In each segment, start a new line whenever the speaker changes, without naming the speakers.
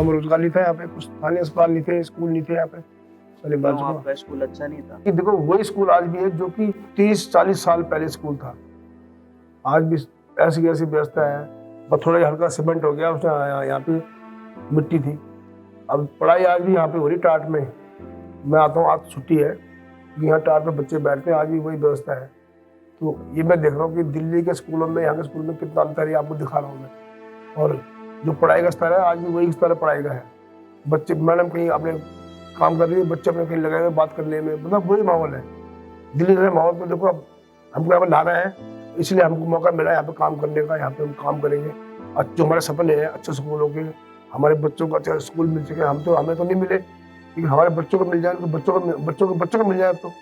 हम रोजगार नहीं था यहाँ पे, कुछ स्थानीय अस्पताल नहीं थे, स्कूल नहीं थे यहाँ पे। पहले बात
क्यों आपका स्कूल अच्छा नहीं था?
कि देखो वही स्कूल आज भी है जो कि 30-40 साल पहले स्कूल था। आज भी ऐसी ऐसी व्यवस्था है, बस थोड़ा हल्का सीमेंट हो गया, उसने यहाँ पे मिट्टी थी। अब पढ़ाई आज भी यहाँ पे हो रही टाट में। मैं आता हूँ, आज छुट्टी है, यहाँ टाट में बच्चे बैठते हैं, आज भी वही व्यवस्था है। तो ये मैं देख रहा हूँ कि दिल्ली के स्कूलों में, यहाँ के स्कूल में कितना अंतर है, आपको दिखा रहा हूँ मैं। और जो पढ़ाई का स्तर है आज भी वही स्तर पढ़ाई का है। बच्चे, मैडम कहीं अपने काम कर रही है, बच्चे अपने कहीं लगे हुए बात करने में, मतलब वही माहौल है। दिल्ली के माहौल को देखो, अब हमको यहाँ पर लाना है, इसलिए हमको मौका मिला है यहाँ पे काम करने का। यहाँ पे हम काम करेंगे, जो हमारे सपने हैं अच्छे स्कूलों के, हमारे बच्चों को अच्छा स्कूल मिल सके। हमें तो नहीं मिले, लेकिन हमारे बच्चों को मिल जाए, तो बच्चों को मिल जाए, तो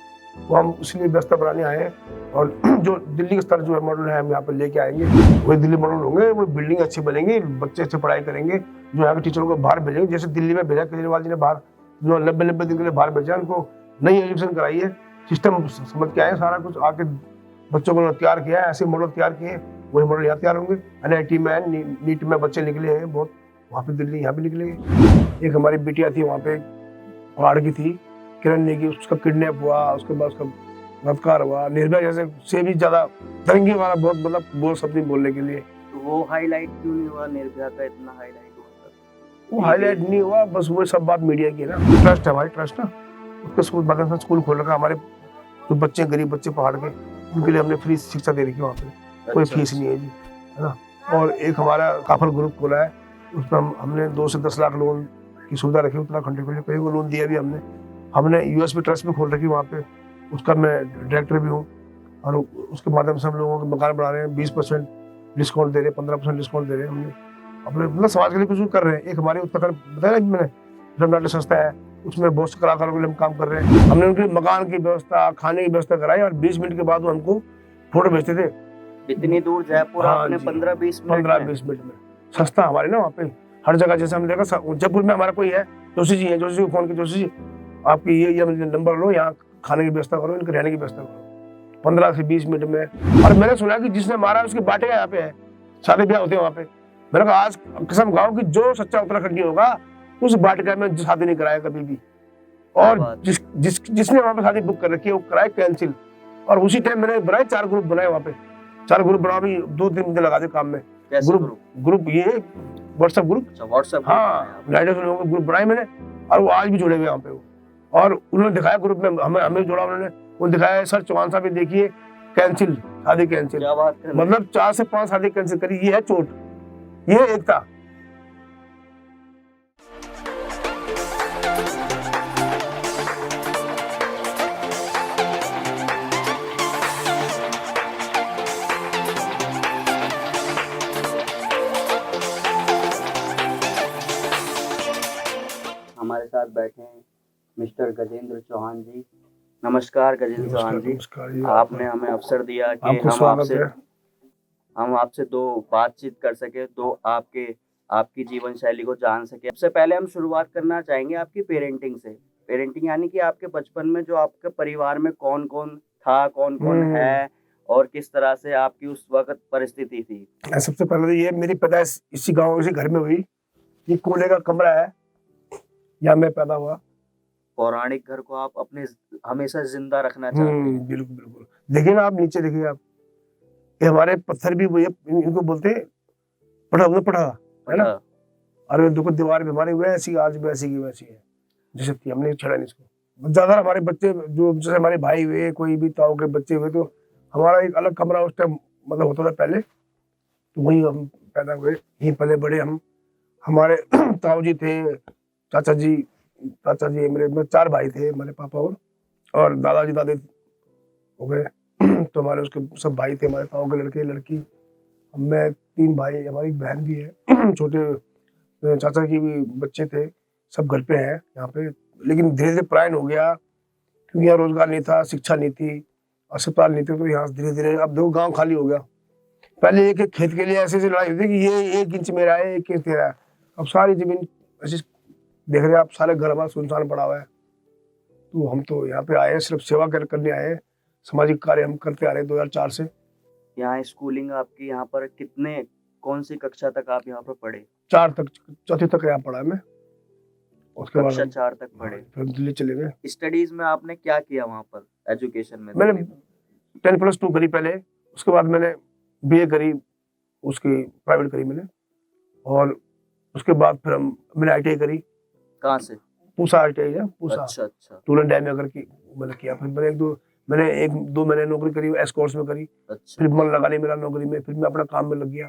वो हम इसलिए व्यवस्था बनाने आए हैं। और जो दिल्ली का स्तर जो है मॉडल है, हम यहाँ पर लेके आएंगे, वही दिल्ली मॉडल होंगे, वो बिल्डिंग अच्छी बनेंगी, बच्चे अच्छे पढ़ाई करेंगे, जो यहाँ के टीचरों को बाहर भेजेंगे, जैसे दिल्ली में भेजा केजरीवाल जी ने बाहर, जो 90 दिन के लिए बाहर भेजा, उनको नई एजुकेशन कराई है, सिस्टम समझ के आए, सारा कुछ आके बच्चों को तैयार किया है, ऐसे मॉडल तैयार किए, वही मॉडल यहाँ तैयार होंगे। NIT में, नीट में बच्चे निकले हैं बहुत, वहाँ पे दिल्ली यहाँ भी निकलेंगे। एक हमारी बिटिया थी वहाँ पे, पहाड़ की थी, किरण नेगी, उसका किडनैप हुआ, उसके बाद उसका बलात्कार हुआ। निर्भया जैसे से भी ज्यादा तरंगी वाला बहुत, मतलब बोल सकती बोलने के लिए।
तो वो हाईलाइट क्यों नहीं हुआ? निर्भया का इतना हाईलाइट हुआ था।
वो हाईलाइट नहीं हुआ, बस वो सब बात मीडिया की है ना। ट्रस्ट है हमारी, ट्रस्ट ना, उसके स्कूल मदरसा स्कूल खोल रखा। हमारे जो बच्चे, गरीब बच्चे पहाड़ के, उनके लिए हमने फ्री शिक्षा दे रखी है वहाँ पे, कोई फीस नहीं है जी, है ना। और एक हमारा काफल ग्रुप खोला है, उसमें हमने 2 से 10 लाख लोन की सुविधा रखी उत्तराखंड के लिए, कहीं को लोन दिया भी हमने US भी ट्रस्ट भी खोल रखी वहाँ पे, उसका मैं डायरेक्टर भी हूँ। और उसके माध्यम से हम लोगों के मकान बना रहे हैं, 20% डिस्काउंट दे रहे हैं, 15% डिस्काउंट दे रहे हैं। हमने अपने मतलब समाज के लिए कुछ कर रहे हैं। एक हमारे उत्तराखंड बताया ना मैंने, नाट्य संस्था है, उसमें बहुत से कलाकारों के लिए हम काम कर रहे हैं। हमने उनके मकान की व्यवस्था, खाने की व्यवस्था कराई, और 20 मिनट के बाद वो हमको फोटो भेजते थे।
इतनी दूर जयपुर आपने 15-20
मिनट में। संस्था हमारी ना वहाँ पे हर जगह, जैसे हमने देखा जयपुर में हमारा कोई है, जोशी जी है, जोशी जी को फोन किया, जोशी जी आपकी ये नंबर लो, यहाँ खाने की व्यवस्था करो, इनके रहने की व्यवस्था करो, 15 से 20 मिनट में। और मैंने सुना कि जिसने मारा उसकी बाटेगा यहाँ पे है, शादी ब्याह होते हैं वहाँ पे। मैंने कहा आज कसम खाओ कि जो सच्चा उत्तराखंडी होगा उस बाटिका में शादी नहीं कराया कभी भी। और जिसने वहाँ पे शादी बुक कर रखी है वो कराए कैंसिल। और उसी टाइम मैंने बनाए 4 ग्रुप बनाए वहाँ पे, 4 ग्रुप बना, भी 2-3 दिन लगा दे काम में। ग्रुप ये व्हाट्सएप ग्रुप, हाँ, लोगों के ग्रुप बनाए मैंने, और वो आज भी जुड़े हुए यहाँ पे। और उन्होंने दिखाया ग्रुप में, हमें जोड़ा उन्होंने, वो दिखाया सर चौहान साहब देखिए कैंसिल, शादी कैंसिल, मतलब 4 से 5 शादी कैंसिल करी। ये है चोट, ये एकता।
हमारे साथ बैठे हैं मिस्टर गजेंद्र चौहान जी। नमस्कार गजेंद्र चौहान जी, आपने हमें अवसर दिया कि हम आपसे दो बातचीत कर सके, दो आपकी जीवन शैली को जान सके। सबसे पहले हम शुरुआत करना चाहेंगे आपकी पेरेंटिंग से। पेरेंटिंग यानी कि आपके बचपन में जो आपके परिवार में कौन कौन था, कौन कौन है, और किस तरह से आपकी उस वक्त परिस्थिति थी।
सबसे पहले तो ये मेरी पैदाइश इसी गाँव, इसी घर में हुई। ये कोने का कमरा है, यहाँ मैं पैदा हुआ।
पौराणिक घर को आप अपने हमेशा जिंदा रखना चाहते हैं।
बिल्कुल बिल्कुल। देखिए ना आप नीचे देखिए आप, ये हमारे पत्थर भी वो, इनको बोलते हैं पढ़ा है ना। और देखो दीवार भी हमारी वैसी आज वैसी की वैसी है जैसे थी, हमने छड़ा नहीं इसको। ज्यादा हमारे बच्चे जो, जैसे हमारे भाई हुए, कोई भी ताऊ के बच्चे हुए, तो हमारा एक अलग कमरा उस टाइम मतलब होता था पहले, तो वहीं हम पैदा हुए, यहीं पले बड़े हम। हमारे ताऊ जी थे, चाचा जी मेरे 4 भाई थे, हमारे पापा और दादाजी दादे हो गए। तो हमारे उसके सब भाई थे, हमारे ताऊ के लड़के लड़की, मैं 3 भाई, हमारी बहन भी है। छोटे चाचा की भी बच्चे थे, सब घर पे हैं यहाँ पे। लेकिन धीरे धीरे पलायन हो गया, क्योंकि यहाँ रोजगार नहीं था, शिक्षा नहीं थी, अस्पताल नहीं थे, तो यहाँ धीरे धीरे अब देखो गाँव खाली हो गया। पहले एक खेत के लिए ऐसे लड़ाई होती थी कि ये 1 इंच मेरा है, 1 इंच तेरा है। अब सारी जमीन ऐसे देख रहे हैं आप, सारे घर हमारा सुनसान पड़ा हुआ है। तो हम तो यहाँ पे आए सिर्फ सेवा करने आए, सामाजिक कार्य हम करते आ रहे 2004 से।
यहाँ स्कूलिंग आपकी यहाँ पर कौन सी कक्षा तक आप यहाँ पर पढ़े?
4 तक, चौथी तक यहाँ पढ़ा मैं। उसके बाद
कक्षा 4 तक पढ़े।
फिर दिल्ली चले गए।
स्टडीज में आपने क्या किया वहाँ पर एजुकेशन में?
मैंने 10+2 करी पहले, उसके बाद मैंने बीए करी, उसकी प्राइवेट करी मैंने, और उसके बाद फिर मैंने ITI करी।
कहाँ से?
पूसा ITI है, पूसा।
अच्छा।
टूल एंड डाई में करके मैंने किया। फिर मैंने एक दो महीने नौकरी करी, एस्कॉर्ट्स में करी।
अच्छा।
फिर मन लगा नहीं मेरा नौकरी में, फिर मैं अपना काम में लग गया।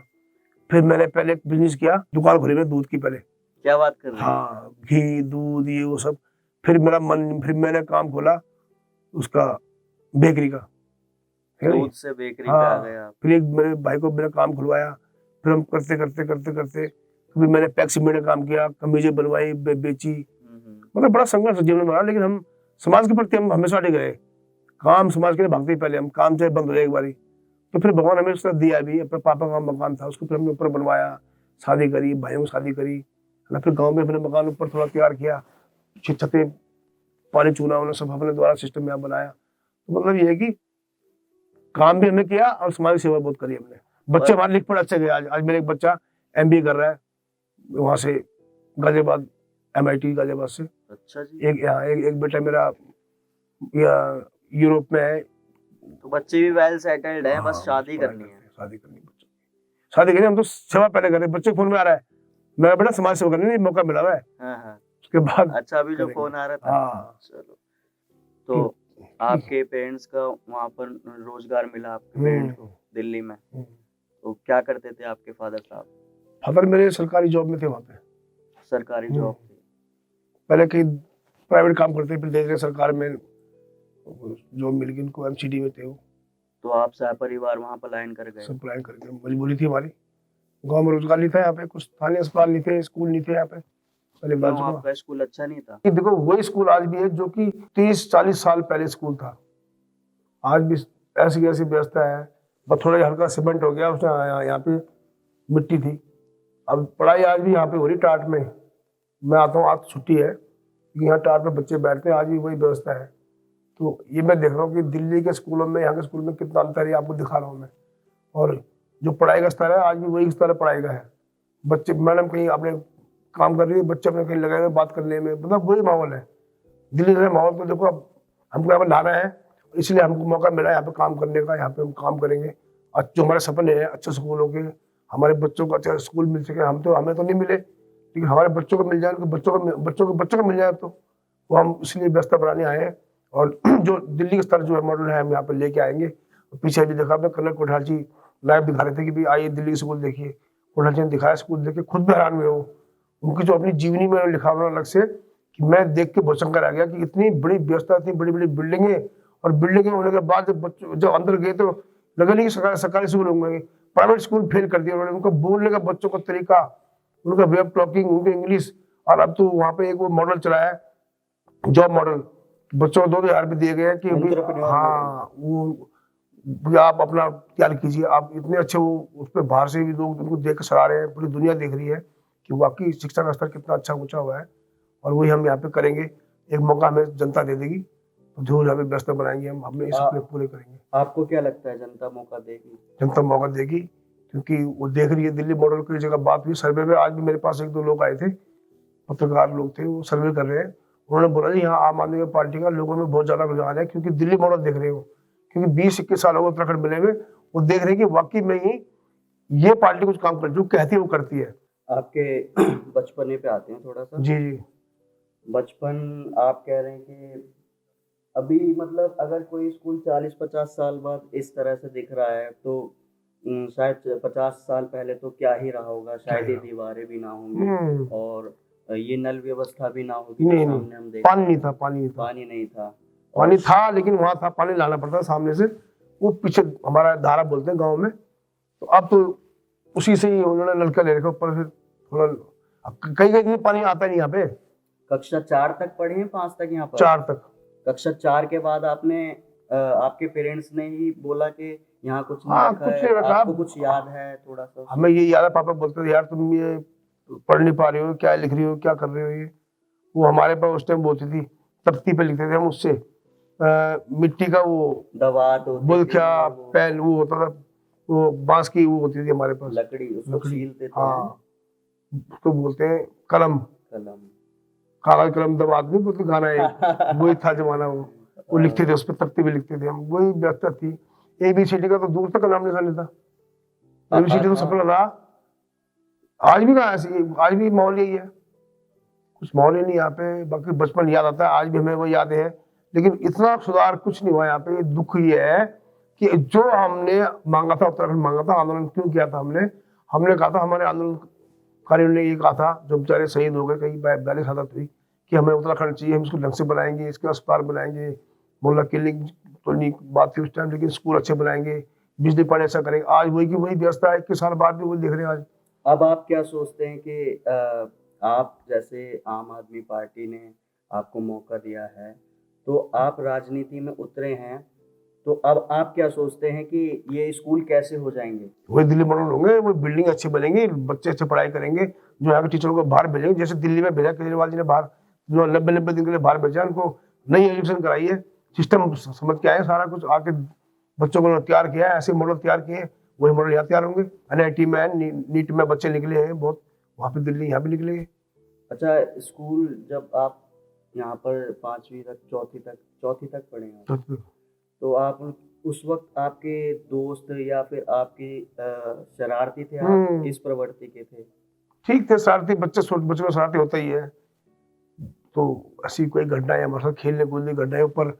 फिर मैंने पहले एक बिजनेस किया, दुकान खोली मैंने दूध की पहले।
क्या बात कर रहे हैं?
हाँ, घी दूध ये वो सब। फिर मैंने काम खोला उसका, बेकरी का।
दूध से बेकरी पे आ गए आप।
फिर एक मेरे भाई को मैंने काम खुलवाया। फिर हम करते फिर मैंने पैक्सी में काम किया, कमीजें बनवाई, बेची। मतलब बड़ा संघर्ष जीवन में रहा, लेकिन हम समाज के प्रति हम हमेशा अड़े गए। काम समाज के लिए भागते ही पहले हम, काम चाहे बंद हो जाए एक बारी। तो फिर भगवान हमें उसका दिया भी। अपने पापा का मकान था, उसको फिर हमने ऊपर बनवाया, शादी करी, भाइयों की शादी करी ना। फिर गाँव में फिर मकान ऊपर थोड़ा तैयार किया, छतें, पानी चूना उन्होंने सब अपने द्वारा सिस्टम यहाँ बनाया। तो मतलब ये है कि काम भी हमने किया और समाज की सेवा बहुत करी हमने। बच्चे हमारे लिख पढ़ अच्छे गए। आज मेरे एक बच्चा MBA कर रहा है वहां से, गाजियाबाद, MIT गाजियाबाद से।
अच्छा जी।
एक बेटा मेरा यूरोप में है।
तो बच्चे भी वेल सेटल्ड हैं, बस शादी करनी है।
शादी करनी, हम तो सेवा पहले करें। बच्चे फोन में आ रहा है, मैं बेटा समाज सेवा करने मौका मिला हुआ है। उसके बाद
अच्छा, अभी जो फोन आ रहा था। चलो, तो आपके पेरेंट्स का वहाँ पर रोजगार मिला आपके पेरेंट्स को दिल्ली में, तो क्या करते थे आपके फादर साहब?
फादर मेरे सरकारी जॉब में थे वहाँ पे।
सरकारी जॉब थी?
पहले कहीं प्राइवेट काम करते, फिर धीरे धीरे सरकार में जॉब मिल गई उनको, MCD में थे वो।
तो आप सपरिवार वहाँ पलायन कर गए? सब
पलायन कर गए, मजबूरी थी हमारी। गाँव में रोजगार नहीं था, यहाँ पे कुछ स्थानीय अस्पताल नहीं थे, स्कूल नहीं थे यहाँ पे।
आपका स्कूल अच्छा नहीं था?
देखो वही स्कूल आज भी है जो कि 30-40 साल पहले स्कूल था। आज भी ऐसी ऐसी व्यवस्था है, बस थोड़ा हल्का सीमेंट हो गया, उसने यहाँ पे मिट्टी थी। अब पढ़ाई आज भी यहाँ पे हो रही टाट में। मैं आता हूँ, आज छुट्टी है, यहाँ टाट में बच्चे बैठते हैं, आज भी वही व्यवस्था है। तो ये मैं देख रहा हूँ कि दिल्ली के स्कूलों में, यहाँ के स्कूल में कितना अंतर है, आपको दिखा रहा हूँ मैं। और जो पढ़ाई का स्तर है आज भी वही स्तर पढ़ाई का है। बच्चे, मैडम कहीं अपने काम कर रही है, बच्चे अपने कहीं लगे हुए बात करने में, मतलब वही माहौल है दिल्ली का माहौल। तो देखो अब हमको यहाँ पर लाना है, इसलिए हमको मौका मिला है यहाँ पे काम करने का। यहाँ पे हम काम करेंगे, जो हमारे सपने हैं अच्छे स्कूलों के, हमारे बच्चों को अच्छा स्कूल मिल सके। हमें तो नहीं मिले, लेकिन हमारे बच्चों को मिल जाए, उनके बच्चों को मिल जाए, तो वो हम इसलिए व्यवस्था बनाने आए हैं। और जो दिल्ली का स्तर जो है मॉडल है, हम यहाँ पर लेके आएंगे। पीछे भी देखा आपने, कर्नल कोठार जी लाइव दिखा रहे थे कि भाई आइए दिल्ली स्कूल देखिए। कोठार जी ने दिखाया स्कूल, देखिए खुद भी हैरान हुए वो। उनकी जो अपनी जीवनी में लिखा उन्होंने अलग से, कि मैं देख के बहुत शंकर आ गया कि इतनी बड़ी व्यवस्था, इतनी बड़ी बड़ी बिल्डिंगें, और बिल्डिंगें होने के बाद जब अंदर गए तो लगा नहीं कि सरकारी स्कूल होंगे, प्राइवेट स्कूल फेल कर दिया उन्होंने। उनका बोलने का बच्चों का तरीका, उनका वे ऑफ टॉकिंग, उनकी इंग्लिश। और अब तो वहाँ पे एक वो मॉडल चला है, जॉब मॉडल, बच्चों को 2,000 भी दिए गए हैं कि हाँ वो आप अपना तैयार कीजिए। आप इतने अच्छे, वो उस पर बाहर से भी लोग उनको देख कर सराह रहे हैं, पूरी दुनिया देख रही है कि वाकई शिक्षा का स्तर कितना अच्छा ऊंचा हुआ है। और वही हम यहाँ पे करेंगे। एक मौका हमें जनता दे देगी तो जरूर हमें व्यवस्था बनाएंगे, हम अपने इस सपने पूरे करेंगे।
आपको क्या लगता है जनता मौका देगी?
जनता मौका देगी, क्योंकि वो देख रही है। दिल्ली मॉडल की जगह बात हुई सर्वे में, आज भी मेरे पास 1-2 लोग आए थे, पत्रकार लोग थे, वो सर्वे कर रहे हैं। उन्होंने बोला जी यहाँ आम आदमी पार्टी का लोगों में बहुत ज्यादा रुझान है, क्योंकि दिल्ली मॉडल देख रहे हो, क्योंकि 20-21 साल हो गए उत्तराखंड मिले हुए, वो देख रहे हैं कि वाकई में ही ये पार्टी कुछ काम कर, जो कहती है वो करती है।
आपके बचपने पे आते हैं थोड़ा सा।
जी।
बचपन आप कह रहे हैं कि अभी मतलब अगर कोई स्कूल 40-50 साल बाद इस तरह से दिख रहा है, तो शायद 50 साल पहले तो क्या ही रहा होगा। शायद ये दीवारें भी ना होंगी और ये नल व्यवस्था भी ना होगी। सामने हम देख,
पानी नहीं था, पानी था, लेकिन वहां था, पानी लाना पड़ता सामने से। वो पीछे हमारा धारा बोलते हैं गांव में, तो अब तो उसी से ही उन्होंने नलका ले रखा ऊपर। फिर थोड़ा कहीं पानी आता नहीं यहाँ पे।
कक्षा 4 तक पढ़े हैं, 5 तक यहाँ पर?
4 तक।
कक्षा 4 के बाद आपने आपके पेरेंट्स ने ही बोला कि यहाँ कुछ नहीं रखा है, आपको कुछ याद है थोड़ा सा?
हमें ये याद है, पापा बोलते थे यार तुम ये पढ़ नहीं पा रहे हो, क्या लिख रही हो, क्या कर रहे हो ये। वो हमारे पास उस टाइम बोलती थी, तख्ती पे लिखते थे हम, उससे मिट्टी का वो
दवात,
बुलख्या, पेन वो होता था, वो बांस की वो होती थी हमारे पास,
लकड़ी, उसको छीलते थे।
हाँ, उसको बोलते हैं कलम,
कलम,
कागज कलम दबात नहीं बोलते गाना है, वही था जमाना वो लिखते थे, उस पर तख्ती भी लिखते थे हम, वही व्यवस्था थी। ABCD का तो दूर तक नाम निशान नहीं था, ABCD तो सपना था। आज भी कहाँ ऐसी, आज भी माहौल यही है, कुछ माहौल ही नहीं यहाँ पे। बाकी बचपन याद आता है, आज भी हमें वो यादें हैं, लेकिन इतना सुधार कुछ नहीं हुआ यहाँ पे। दुख ये है कि जो हमने मांगा था, उत्तराखंड मांगा था, आंदोलन क्यों किया था हमने कहा था, हमारे आंदोलनकारियों ने ये कहा था, जो बेचारे शहीद हो गए, कई 42 हालत हुई, कि हमें उत्तराखंड चाहिए, हम इसको ढंग से बनाएंगे, इसके अस्पताल बनाएंगे, मोहल्ला क्लिनिक तो नहीं बात थी उस टाइम, लेकिन स्कूल अच्छे बनाएंगे, बिजली पानी ऐसा करेंगे। आज वही की वही व्यवस्था है, 21 साल बाद भी वही देख रहे हैं आज।
अब आप क्या सोचते हैं कि आप जैसे आम आदमी पार्टी ने आपको मौका दिया है, तो आप राजनीति में उतरे हैं, तो अब आप क्या सोचते हैं कि ये स्कूल कैसे हो जाएंगे?
वही दिल्ली मॉडल होंगे, वो बिल्डिंग अच्छी बनेंगी, बच्चे अच्छे पढ़ाई करेंगे, जो यहाँ के टीचरों को बाहर भेजेंगे, जैसे दिल्ली में भेजा केजरीवाल जी ने बाहर, जो 90 दिन के लिए बाहर भेजा, उनको नई एजुकेशन कराई है, सिस्टम समझ के आए, सारा कुछ आके बच्चों को तैयार किया है, ऐसे मॉडल तैयार किए, वही मॉडल यहाँ तैयार होंगे। NIT में, नीट में बच्चे निकले हैं बहुत, वहाँ पे दिल्ली, यहाँ भी निकलेंगे।
अच्छा, स्कूल जब आप यहाँ पर 5वीं तक, चौथी तक पढ़े हैं, तो आप उस वक्त आपके दोस्त या फिर आपकी शरारती थे, आप इस प्रवृत्ति के थे?
ठीक थे, शरारती बच्चे, बच्चों में शरारती होता ही है। तो ऐसी कोई घटना है हमारे साथ, खेलने कूदने की घटना है, ऊपर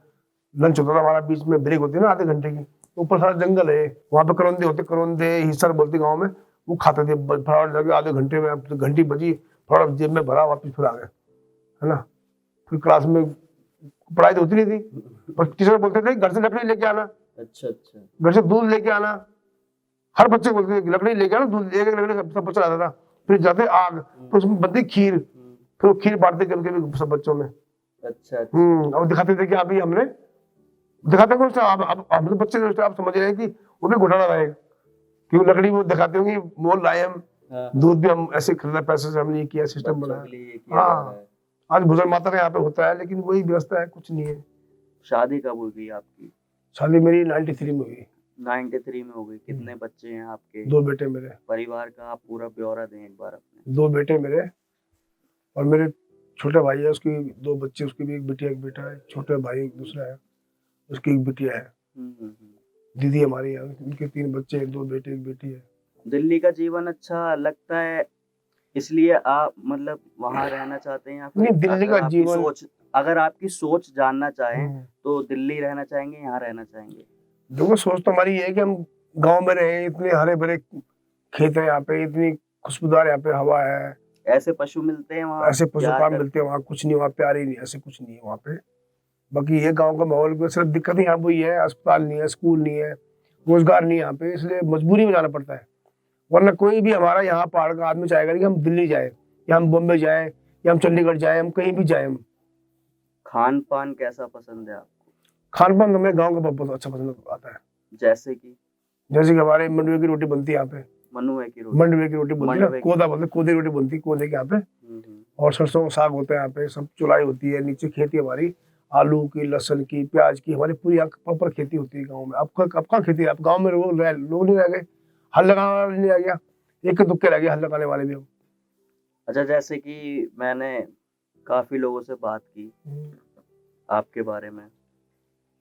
लंच होता था हमारा, बीच में ब्रेक होती है ना आधे घंटे की, ऊपर सारा जंगल है, वहाँ पे करौंदे होते, करौंदे हिस्सर बोलते गाँव में, वो खाते थे, फटाफट लगे आधे घंटे में, घंटी बजी, फटाफट जेब में भरा, वापस फिर आ गए, है ना। फिर क्लास में पढ़ाई तो होती नहीं थी, पर टीचर बोलते थे घर से लकड़ी लेके आना,
अच्छा,
घर से दूध लेके आना, हर बच्चे बोलते थे लकड़ी लेके आना, दूध, एक लकड़ी सब बच्चा आता था। फिर जाते आग, तो उसमें बनती खीर, फिर वो खीर बांटते करके भी सब बच्चों में।
अच्छा।
और दिखाते थे कि अभी हमने दिखाते कुछ, अब हम तो बच्चे आप समझ रहे हैं कि वो भी घोटाला रहेगा, क्योंकि लकड़ी वो दिखाते होंगे, मोल लाए हम, दूध भी हम ऐसे खरीदा, पैसे से हमने ये किया, सिस्टम बनाया। हाँ, आज भुजन माता का यहाँ पे होता है, लेकिन वही व्यवस्था है, कुछ नहीं है।
शादी कब हुई आपकी?
शादी मेरी 93 में हुई।
93 में हो गई। कितने बच्चे हैं आपके?
2 बेटे मेरे।
परिवार का आप पूरा ब्यौरा दें एक बार अपने।
2 बेटे मेरे, और मेरे छोटे भाई है, उसकी 2 बच्चे, उसकी भी एक बिटिया एक बेटा है, छोटे भाई एक दूसरा है, उसकी एक बिटिया है। दीदी हमारी है, उनके 3 बच्चे हैं, 2 बेटे एक बेटी है।
दिल्ली का जीवन अच्छा लगता है, इसलिए आप मतलब वहाँ रहना चाहते हैं, या फिर
नहीं, दिल्ली का जीवन,
अगर आपकी सोच जानना चाहें तो दिल्ली रहना चाहेंगे, यहाँ रहना चाहेंगे?
देखो, सोच तो हमारी ये है कि हम गांव में रहे, इतने हरे भरे खेत है यहाँ पे, इतनी खुशबूदार यहाँ पे हवा है,
ऐसे पशु मिलते हैं वहाँ,
ऐसे पशु काम मिलते हैं वहाँ, कुछ नहीं, वहाँ प्यार ही नहीं, ऐसे कुछ नहीं है वहाँ पे। बाकी ये गांव का माहौल को सिर्फ दिक्कत ही यहाँ वही है, अस्पताल नहीं है, स्कूल नहीं है, रोजगार नहीं यहाँ पे, इसलिए मजबूरी में जाना पड़ता है। वरना कोई भी हमारा यहाँ पहाड़ का आदमी चाहेगा कि हम दिल्ली जाए, या हम बॉम्बे जाए, या हम चंडीगढ़ जाए, हम कहीं भी जाए। हम
खान पान कैसा पसंद है आपको?
खान पान हमें गाँव का बहुत अच्छा पसंद आता है।
जैसे कि
हमारे मंडुए की रोटी बनती है यहाँ पे, मंडुए की रोटी बनती है, कोदा बोलते, कोदे रोटी बनती है, कोदे के यहाँ पे, और सरसों का साग होता है यहाँ पे, सब चुलाई होती है, नीचे खेती हमारी, आलू की, लहसुन की, प्याज की, हमारी पूरी प्रॉपर खेती होती है गाँव में। अब कहाँ खेती है, अब गाँव में लोग नहीं रह गए, हल लगाने वाले नहीं रह गया, एक दुक्के रह गए हल लगाने वाले भी अब।
अच्छा, जैसे कि मैंने काफी लोगों से बात की आपके बारे में,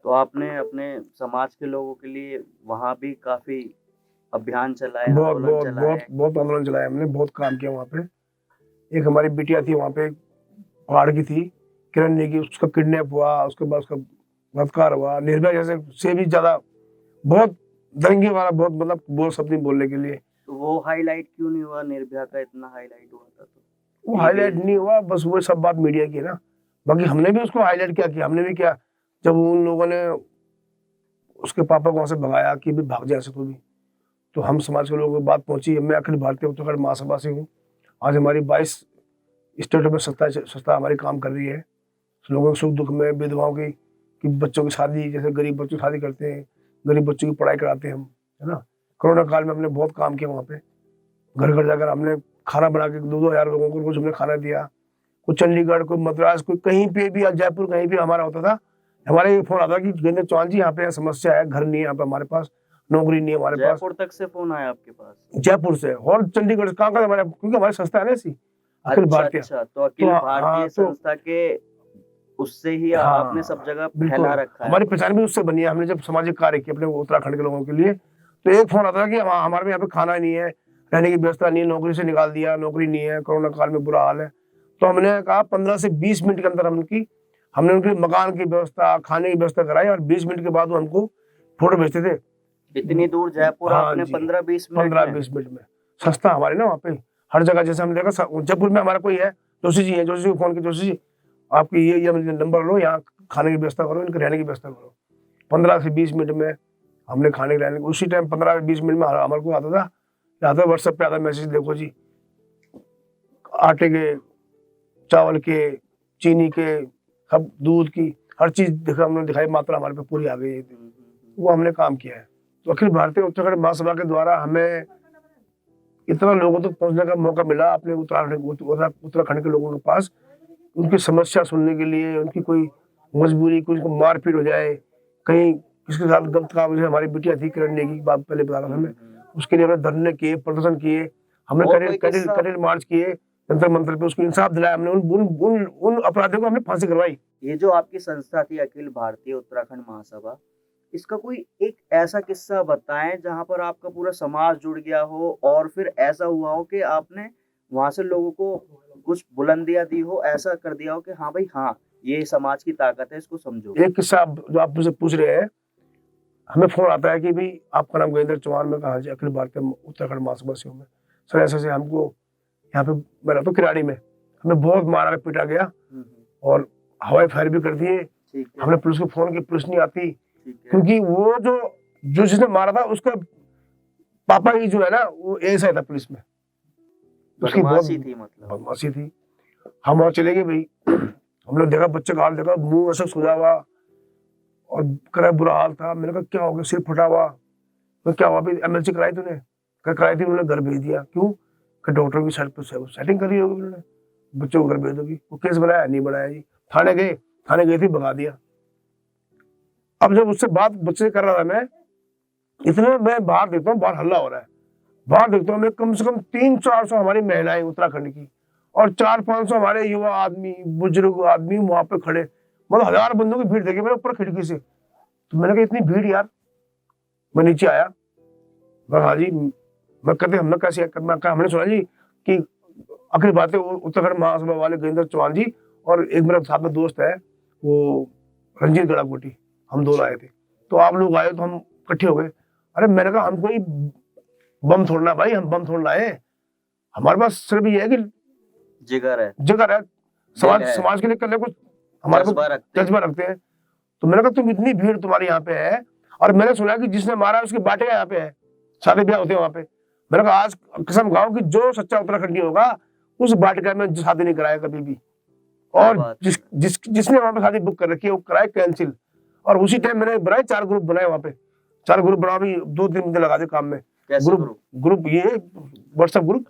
तो आपने अपने समाज के लोगों के लिए वहाँ भी काफी अभियान चलाया,
बहुत आंदोलन चलाया हमने, बहुत काम किया वहाँ पे। एक हमारी बिटिया थी वहाँ पे, पहाड़ की थी, किरण नेगी, उसका किडनैप हुआ, उसके बाद उसका बलात्कार हुआ, निर्भया जैसे से भी ज्यादा, बहुत दंगे वाला, बहुत मतलब बोल सब नहीं बोलने के लिए।
तो वो हाईलाइट क्यों नहीं हुआ? निर्भया का इतना हाईलाइट हुआ था, तो
वो हाईलाइट नहीं हुआ, बस वो सब बात मीडिया की है ना। बाकी हमने भी उसको हाईलाइट क्या किया, हमने भी क्या, जब उन लोगों ने उसके पापा को वहां से भगाया कि भी भाग जाए तो भी, तो हम समाज के लोगों को बात पहुंची। मैं अखिल भारतीय उत्तराखंड महासभा से हूँ, आज हमारी 22 स्टेटों में संस्था हमारी काम कर रही है, लोगों के सुख दुख में, विधवाओं की, कि बच्चों की शादी, जैसे गरीब बच्चों की शादी करते हैं, गरीब बच्चों की पढ़ाई कराते हैं हम, है ना। कोरोना काल में हमने बहुत काम किया वहाँ पे, घर घर जाकर हमने खाना बना के 2-2 हज़ार लोगों को रोज हमने खाना दिया। कोई चंडीगढ़, कोई मद्रास, कोई कहीं पे भी, जयपुर कहीं भी हमारा होता था, हमारे फोन आता कि गजेंद्र चौहान जी यहाँ पे समस्या है, घर नहीं है यहाँ पे हमारे पास, नौकरी नहीं है हमारे पास।
जयपुर तक से फोन आया आपके पास?
जयपुर से और चंडीगढ़ से, कहाँ हमारे, क्योंकि हमारी संस्था है ना ऐसी अखिल भारतीय।
अच्छा, तो अखिल भारतीय संस्था के उससे ही आपने सब जगह फैला रखा है।
हमारी पहचान भी उससे बनी है। हमने जब सामाजिक कार्य किए अपने उत्तराखंड के लोगों के लिए, तो एक फोन आता था कि हमारे में यहाँ पे खाना नहीं है, रहने की व्यवस्था नहीं है, नौकरी से निकाल दिया, नौकरी नहीं है, कोरोना काल में बुरा हाल है। तो हमने कहा 15 से 20 मिनट के अंदर हमने उनकी मकान की व्यवस्था, खाने की व्यवस्था कराई, और 20 मिनट के बाद वो हमको फोटो भेजते थे।
इतनी दूर जयपुर आपने 15-20
मिनट में। संस्था हमारी ना वहाँ पे हर जगह, जैसे हमने देखा जयपुर में हमारा कोई है, जोशी जी है, जोशी जी को फोन किया, जोशी जी आपकी ये नंबर लो, यहाँ खाने की व्यवस्था करो, इनके रहने की व्यवस्था करो। 15 से 20 मिनट में हमने खाने के रहने, उसी टाइम 15 से 20 मिनट में हमारे को आता था व्हाट्सएप पे आता मैसेज, देखो जी आटे के, चावल के, चीनी के, सब दूध की हर चीज देखा हमने, दिखाई मात्रा हमारे पे पूरी आ गई है। वो हमने काम किया है। तो अखिल भारतीय उत्तराखंड महासभा के द्वारा हमें इतना लोगों तक पहुंचने का मौका मिला अपने उत्तराखंड के लोगों के पास, उनकी समस्या सुनने के लिए, उनकी कोई मजबूरी, कोई को मारपीट हो जाए, कहीं किसके साथ गलत काम, जैसे हमारी बिटिया थी किरण नेगी की बात पहले बता रहा था मैं, उसके लिए हमने धरने किए, प्रदर्शन किए, हमने कैडेट मार्च किए जंतर मंतर पे, उसको इंसाफ दिलाया हमने, उन अपराधियों को हमने फांसी करवाई।
ये जो आपकी संस्था थी अखिल भारतीय उत्तराखंड महासभा, इसका कोई एक ऐसा किस्सा बताएं जहां पर आपका पूरा समाज जुड़ गया हो, और फिर ऐसा हुआ हो कि आपने वहां से लोगों को कुछ बुलंदियां दी हो, ऐसा कर दिया हो कि हाँ भाई हाँ ये समाज की ताकत है, इसको समझो।
एक किस्सा जो आप मुझसे पूछ रहे हैं, हमें फोन आता है कि भाई आपका नाम गजेंद्र चौहान, में कहा जी अखिल भारतीय उत्तराखंड महासभा से हूँ मैं, सर ऐसे हमको यहाँ पे, मैं रहता हूँ किराड़ी में, हमें बहुत मारा पीटा गया और हवाई फायर भी कर दिए। हमने पुलिस को फोन किया, पुलिस नहीं आती, क्योंकि वो जो जिसने मारा था उसका पापा ही जो है ना वो एएसआई था पुलिस में, उसकी
बदमाशी थी, मतलब
बदमाशी थी। हम वहां चले गए भाई, हम लोग देखा बच्चे का हाल देखा, मुंह ऐसा सुजा हुआ और करा बुरा हाल था। मैंने कहा क्या हो गया, सिर फटा हुआ, तो क्या हुआ, एमएलसी कराई तूने? कराई थी, उन्होंने घर भेज दिया। क्यों? कि डॉक्टर की साइड पर सेटिंग करी होगी उन्होंने, बच्चों को घर भेज दोगी। वो केस बनाया नहीं बनाया जी, थाने गए थे, भगा दिया। अब जब उससे बात बच्चे कर रहा था मैं, इतने मैं बाहर देखता हूँ, बाहर हल्ला हो रहा है, बाहर देखता हूँ मैं कम से कम 300-400 हमारी महिलाएं उत्तराखंड की और 400-500 हमारे युवा आदमी, बुजुर्ग आदमी वहां पे खड़े, मतलब 1000 बंदों की भीड़ देखी मैंने ऊपर खिड़की से। तो मैंने कहा इतनी भीड़ यार, मैं नीचे आया, मैं हाँ जी, मैं कहते हमने कैसे, हमने सुना जी कि अखिल भारतीय उत्तराखंड महासभा वाले गजेंद्र चौहान जी और एक मेरा साथ में दोस्त है वो रंजीत गड़ाकोटी, हम दोनों आए थे, तो आप लोग आए तो हम इकट्ठे हो गए। अरे मैंने कहा हम कोई बम छोड़ना भाई, हम बम छोड़ना है, हमारे पास सिर्फ ये है कि जिगर है, समाज के लिए करने कुछ हमारे को जज्बा रखते हैं। तो मैंने कहा तुम इतनी भीड़ तुम्हारे यहाँ पे है, और मैंने सुना कि जिसने मारा उसके बाटे यहाँ पे है, शादी ब्याह होते हैं वहां पे। मैंने कहा आज कसम खाओ कि जो सच्चा उत्तराखंडी होगा उस बाटिका में शादी नहीं कराया कभी भी, और जिसने वहां पे शादी बुक कर रखी है वो कराए कैंसिल। और उसी टाइम मैंने बनाए 4 ग्रुप बनाए वहां पे, 4 ग्रुप बना भी 2-3 दिन लगा दे काम में। ग्रुप ये व्हाट्सएप ग्रुप,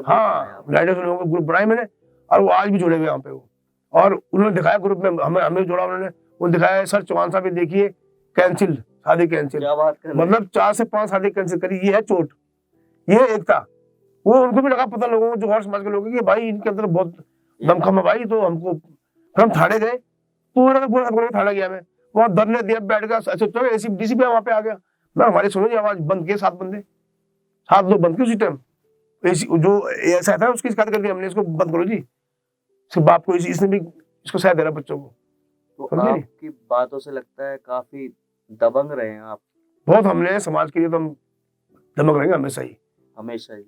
हाँ ग्रुप बनाए मैंने, और वो आज भी जुड़े हुए यहाँ पे वो। और उन्होंने दिखाया ग्रुप में, हमें जोड़ा उन्होंने, वो दिखाया सर चौहान साहब देखिए कैंसिल, शादी कैंसिल, मतलब 4 से 5 शादी कैंसिल करी। ये है चोट, ये एक था। वो उनको भी लगा पता लोगों को, जो और समाज के लोग कि भाई इनके अंदर बहुत दमखम है भाई, तो हमको, फिर हम थाने गए, पूरा थाना गया मैं, वहां धरने दिया, बैठ गया, एसी डीसीपी वहां पे आ गया। मैं हमारी सुनो जी आवाज बंद किए, 7 बंदे, 7 लोग बंद किए उसी टाइम। जो ऐसा था उसकी शिकायत कर दी हमने, इसको बंद करो जी, इसके बाप को, इसने भी इसको शायद दे रहा बच्चों को।
तो आपकी बातों से लगता है काफी दबंग रहे हैं आप।
बहुत हमने समाज के लिए तो हम दबंग रहेंगे हमेशा ही।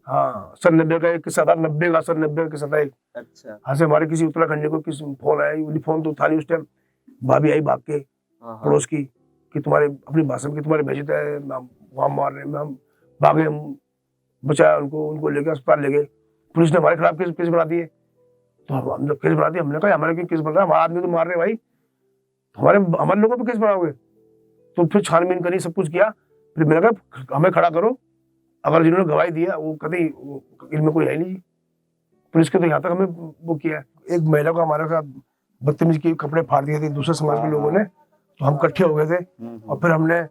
हाँ, सन 90 का एक किस्सा था, 90 का किस्सा था एक। अच्छा। हाँ से हमारे किसी उत्तराखंड को किसी फोन आया, फोन तो था नहीं उस टाइम, भाभी आई भाग के पड़ोस की कि तुम्हारे अपनी भाषा में तुम्हारे भेजित है, वहां मार रहे हैं। हम भागे, हम बचाया उनको लेके अस्पताल ले गए। पुलिस ने हमारे खिलाफ केस बना दिए। तो हम जब केस बना दिए, हमने कहा हमारे क्यों केस बन रहा है, हमारा आदमी तो मार रहे भाई, हमारे लोगों पे केस बनाओगे? तो फिर छानबीन करी, सब कुछ किया। फिर मैंने कहा हमें खड़ा करो, अगर जिन्होंने गवाही दिया वो कभी इनमें कोई है नहीं। पुलिस के तो यहाँ तक हमें वो किया। एक महिला को हमारे साथ बदतमीजी के कपड़े फाड़ दिए थे दूसरे समाज के लोगों ने, तो हम इकट्ठे हो गए थे और फिर हमने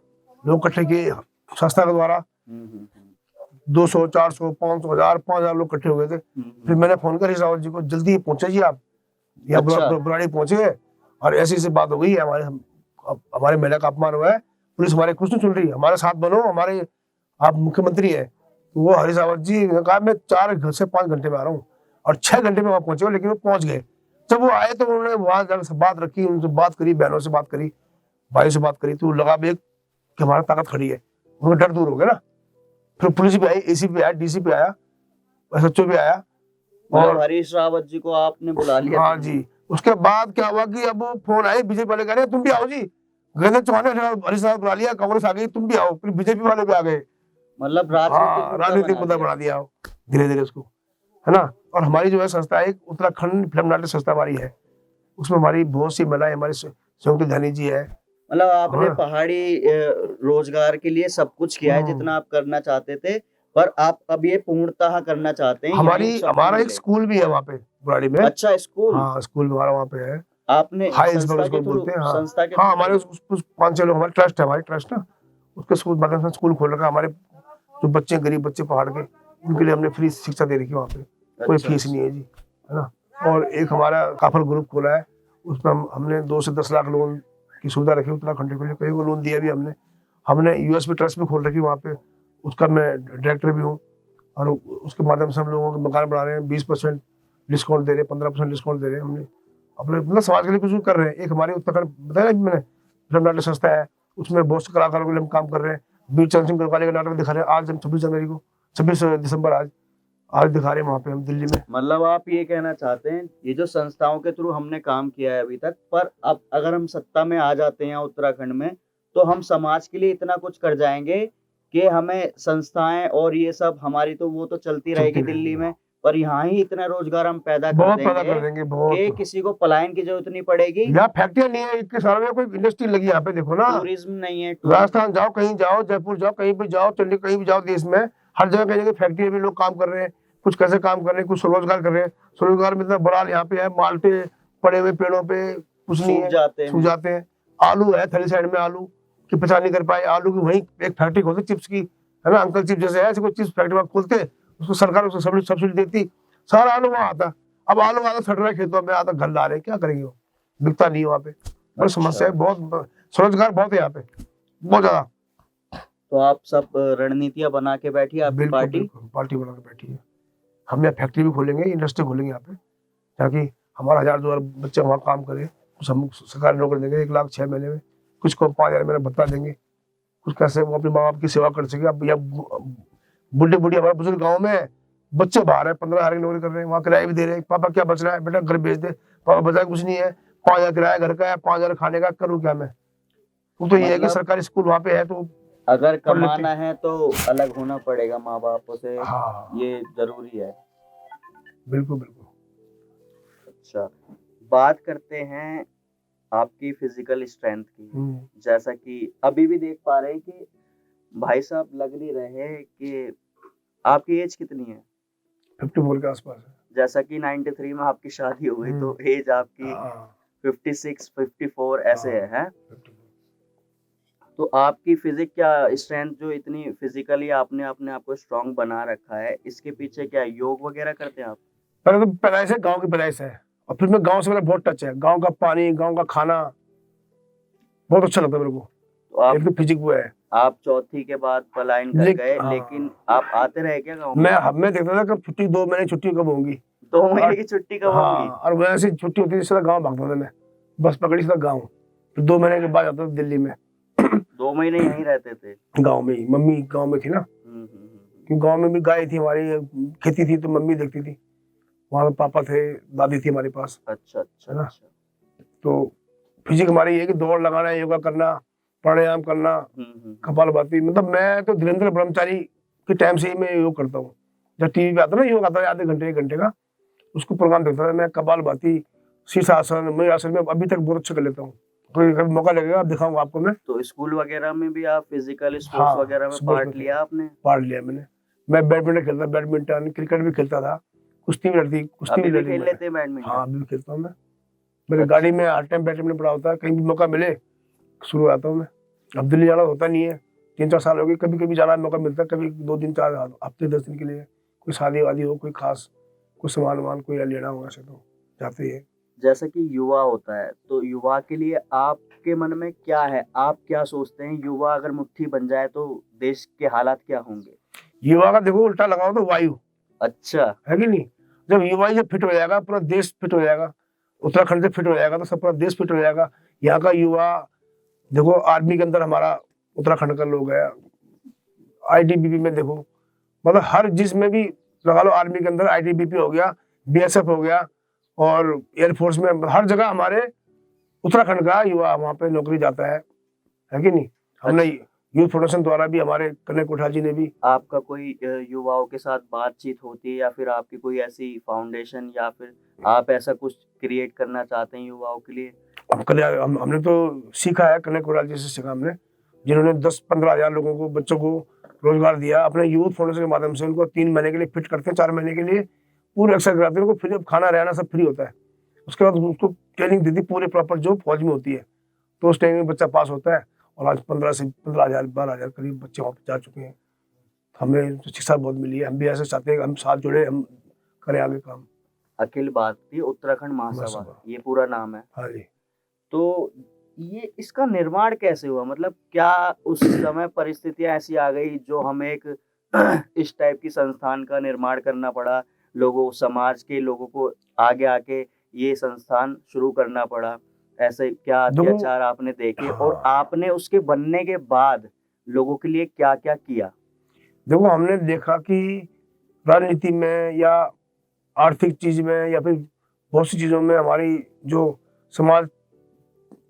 लोग इकट्ठे किए, संस्था के द्वारा 200, 400, 500, 1000, 5000 लोग इकट्ठे हो गए थे। फिर मैंने फोन कर रावत जी को, जल्दी पहुंचे जी आप, या बुराड़ी पहुंचे और ऐसी ऐसी बात हो गई है, हमारे महिला का अपमान हुआ है, पुलिस हमारे कुछ नहीं सुन रही, हमारे साथ बनो, हमारे आप मुख्यमंत्री है। तो वो हरीश रावत जी ने कहा मैं 4 से 5 घंटे में आ रहा हूँ, और 6 घंटे में वहां पहुंचे, लेकिन वो पहुंच गए। जब वो आए तो उन्होंने वहां जाकर बात रखी, उनसे बात करी, बहनों से बात करी, भाई से बात करी, तो लगा भी कि हमारा ताकत खड़ी है, उनका डर दूर हो गया ना। फिर पुलिस भी आई, एसीपी आया, डीसीपी आया, एसएचओ भी आया,
और हरीश रावत जी को आपने बुला लिया?
हाँ जी। उसके बाद क्या हुआ कि अब फोन आए बीजेपी वाले, कह रहे तुम भी आओ जी, गजेंद्र चौहान ने हरीश रावत बुला लिया, कांग्रेस आ गई, तुम भी आओ। फिर बीजेपी वाले भी आ गए,
मतलब
राजनीतिक मुद्दा बना दिया धीरे धीरे उसको, है ना। और हमारी जो है संस्था, एक उत्तराखंड फिल्म नाट्य संस्था हमारी है, उसमें हमारी बहुत सी महिलाएं, हमारी संयुक्त ध्यानी जी है।
मतलब आपने पहाड़ी रोजगार के लिए सब कुछ किया है जितना आप करना चाहते थे, पर आप अब ये पूर्णतः करना चाहते हैं।
हमारा एक स्कूल भी है वहाँ पे बुराड़ी में।
अच्छा, स्कूल?
हाँ, स्कूल हमारा वहाँ पे है।
आपने
संस्था के बोलते हैं, संस्था के, हाँ, हमारे 5-6 लोग, हमारे ट्रस्ट है, हमारी ट्रस्ट ना, उसके स्कूल खोल रखा है। हमारे जो बच्चे, गरीब बच्चे पहाड़ के, उनके लिए हमने फ्री शिक्षा दे रखी वहाँ पे, कोई फीस नहीं है जी, है ना। और एक हमारा काफल ग्रुप खोला है, उसमें हमने 2 से 10 लाख लोन की सुविधा रखी उत्तराखंड के लिए, कहीं को लोन दिया भी हमने यूएस में ट्रस्ट भी खोल रखी वहाँ पे, उसका मैं डायरेक्टर भी हूँ। और उसके माध्यम से हम लोगों के मकान बना रहे हैं, 20% डिस्काउंट दे रहे हैं, 15% डिस्काउंट दे रहे हैं। हमने अपने मतलब समाज के लिए कुछ कर रहे हैं। एक हमारी उत्तराखंड बताया ना मैंने, फिल्म नाट्य संस्था है, उसमें बहुत से कलाकारों के लिए हम काम कर रहे हैं। वीर चंद्र सिंह गढ़वाली का नाटक दिखा रहे हैं आज, हम 26 जनवरी को, 26 दिसंबर आज दिखा रहे हैं वहाँ पे हम, दिल्ली में।
मतलब आप ये कहना चाहते हैं, ये जो संस्थाओं के थ्रू हमने काम किया है अभी तक, पर अब अगर हम सत्ता में आ जाते हैं उत्तराखंड में, तो हम समाज के लिए इतना कुछ कर जाएंगे कि हमें संस्थाएं और ये सब हमारी तो वो तो चलती रहेगी दिल्ली में, पर यहाँ ही इतना रोजगार हम पैदा कर देंगे कि किसी को पलायन की जरूरत नहीं पड़ेगी।
यहाँ फैक्ट्रियां नहीं है, 21 साल में कोई इंडस्ट्री लगी यहाँ पे, देखो ना,
टूरिज्म नहीं है।
राजस्थान जाओ, कहीं जाओ, जयपुर जाओ, कहीं भी जाओ, चंडीगढ़ कहीं भी जाओ, देश में हर जगह कहीं फैक्ट्री में लोग काम कर रहे हैं, कुछ कैसे काम कर रहे हैं, कुछ स्वरोजगार कर रहे हैं। स्वरोजगार में इतना बड़ा यहाँ पे है, माल्टे पड़े हुए पेड़ों पे, कुछ नहीं है, सूख जाते हैं। आलू है थली साइड में, आलू की पहचान नहीं कर पाए, आलू की वहीं एक फैक्ट्री खोलते चिप्स की, है ना, अंकल चिप्स जैसे है, ऐसे कोई चिप्स फैक्ट्री वहां खोलते, उसको सरकार उसको सब्सिडी देती, सारा आलू वहां आता। अब आलू आधा सड़ रहा है खेतों में, आधा घर ला रहे, क्या करेंगे, वो बिकता नहीं वहाँ पे। बड़ी समस्या है, बहुत स्वरोजगार बहुत है यहाँ पे, बहुत ज्यादा।
तो आप सब रणनीतियां बना के बैठी है आपकी पार्टी
बना के बैठी है। हम यहाँ फैक्ट्री भी खोलेंगे, इंडस्ट्री खोलेंगे यहाँ पे, ताकि हमारा 1000-2000 बच्चे वहाँ काम करें। कुछ हम सरकारी नौकरी देंगे, 1 लाख 6 महीने में, कुछ को 5000 महीने भत्ता देंगे, कुछ कैसे वो अपने माँ बाप की सेवा कर सके। अब बुढ़े बुढ़ी हमारे बुजुर्ग गाँव में बच्चे बाहर है, 15,000 की नौकरी कर रहे हैं, वहाँ किराया भी दे रहे हैं। पापा क्या बच रहा है, बेटा घर भेज दे, पापा बचा कुछ नहीं है, 5000 किराया घर का है, 5000 खाने का, करूँ क्या मैं। वो तो ये है कि सरकारी स्कूल वहाँ पे है, तो
अगर कमाना है तो अलग होना पड़ेगा माँ बापों से।
हाँ,
ये जरूरी है।
बिल्कुल बिल्कुल।
अच्छा, बात करते हैं आपकी फिजिकल स्ट्रेंथ की। जैसा कि अभी भी देख पा रहे हैं कि भाई साहब लग नहीं रहे कि आपकी एज कितनी है?
54 के आसपास है।
जैसा कि 93 में आपकी शादी हो गई, तो एज आपकी 56, 54 ऐसे है। तो आपकी फिजिक क्या स्ट्रेंथ जो इतनी फिजिकली आपने अपने आप को स्ट्रांग बना रखा है, इसके पीछे क्या योग वगैरह करते हैं आप?
पहले तो पैदाइश है, गांव की पैदाइश है, और फिर मैं गांव से मेरा बहुत टच है। गांव का पानी, गांव का खाना बहुत अच्छा लगता है मेरे को।
तो आप
एक तो फिजिक वो है।
आप चौथी के बाद पलायन कर गए, लेकिन आप आते रहे क्या गांव में?
मैं देखता था कब छुट्टी, 2 महीने छुट्टी कब होगी,
2 महीने की छुट्टी कब होगी।
और वैसे छुट्टी होती थी सीधा गाँव भागता था मैं, बस पकड़ी सीधा गाँव, फिर 2 महीने के बाद आता था दिल्ली में।
2 महीने यहीं रहते थे
गाँव में ही, मम्मी गाँव में थी ना, क्योंकि गाँव में भी गाय थी हमारी, खेती थी तो मम्मी देखती थी, वहाँ पे पापा थे, दादी थी हमारे पास।
अच्छा अच्छा अच्छा।
तो फिजिक हमारी ये कि दौड़ लगाना, योगा करना, प्राणायाम करना, कपालभाति, मतलब मैं तो धीरेन्द्र ब्रह्मचारी के टाइम से ही मैं योग करता हूँ। जब टीवी पे आता ना योग आता है आधे घंटे 1 घंटे का, उसको प्रोग्राम देखता था मैं, कपालभाति, शीर्षासन, मयूरासन में अभी तक बहुत अच्छा कर लेता हूँ। कोई कभी मौका लगेगा आप दिखाऊंगा आपको मैं।
तो स्कूल वगैरह में भी आप फिजिकल स्पोर्ट्स वगैरह में पार्ट लिया आपने?
पार्ट लिया मैंने। मैं बैडमिंटन खेलता, बैडमिंटन, क्रिकेट भी खेलता था, कुश्ती भी लड़ती, कुश्ती भी लड़ी।
खेल लेते हैं बैडमिंटन?
हाँ, अभी भी खेलता हूँ मैं। मेरे गाड़ी में हर टाइम बैडमिंटन पड़ा होता है, कहीं भी मौका मिले शुरू आता हूँ मैं। अब दिल्ली जाना होता नहीं है, 3-4 साल हो गए, कभी कभी जाना मौका मिलता है, कभी 2 दिन 4 हफ्ते 10 दिन के लिए कोई शादी वादी हो, कोई खास कोई सामान वामान कोई लेना होगा से तो जाते ही है।
जैसे कि युवा होता है, तो युवा के लिए आपके मन में क्या है? आप क्या सोचते हैं, युवा अगर मुट्ठी बन जाए तो देश के हालात क्या होंगे?
युवा का देखो उल्टा लगाओ तो वायु,
अच्छा।
है कि नहीं? जब युवा ही जब फिट हो जाएगा, पूरा देश फिट हो जाएगा। उत्तराखंड से फिट हो जाएगा तो सब पूरा देश फिट हो जाएगा। यहाँ का युवा देखो, आर्मी के अंदर हमारा उत्तराखंड का लोग है, आईटीबीपी में देखो, मतलब हर जिसमें भी लगा लो, आर्मी के अंदर आईटीबीपी हो गया, बीएसएफ हो गया, और एयरफोर्स में हर जगह हमारे उत्तराखंड का युवा वहाँ पे नौकरी जाता है कि नहीं? हमने यूथ फाउंडेशन द्वारा भी, हमारे कन्या कोठाल जी ने भी।
आपका कोई युवाओं के साथ बातचीत होती है, या फिर आपकी कोई ऐसी फाउंडेशन, या फिर आप ऐसा कुछ क्रिएट करना चाहते हैं युवाओं के लिए?
हमने तो सीखा है, कन्या कोठाल जी से सीखा हमने, जिन्होंने 10-15 हजार लोगों को, बच्चों को रोजगार दिया अपने यूथ फाउंडेशन के माध्यम से। उनको 3 महीने के लिए फिट करते हैं, 4 महीने के लिए पूरे एक्सरसाइज कराते हैं, उनको फ्री, खाना रहना सब फ्री होता है। उसके बाद उसको ट्रेनिंग दी थी पूरे प्रॉपर जो फौज में होती है, तो उस ट्रेनिंग में बच्चा पास होता है, और आज 15 से 15 हजार 12 हजार करीब बच्चे वहाँ पे जा चुके हैं। हमें शिक्षा बहुत मिली है, हम भी ऐसे चाहते हैं कि हम साथ जुड़े, हम करें आगे काम।
अखिल भारतीय उत्तराखंड महासभा, ये पूरा नाम है।
हाँ जी।
तो ये इसका निर्माण कैसे हुआ? मतलब क्या उस समय परिस्थितियां ऐसी आ गई जो हमें एक इस टाइप की संस्थान का निर्माण करना पड़ा, लोगों, समाज के लोगों को आगे आके ये संस्थान शुरू करना पड़ा? ऐसे क्या अत्याचार आपने देखे, और आपने उसके बनने के बाद लोगों के लिए क्या क्या किया?
देखो, हमने देखा कि राजनीति में या आर्थिक चीज में या फिर बहुत सी चीजों में हमारी जो समाज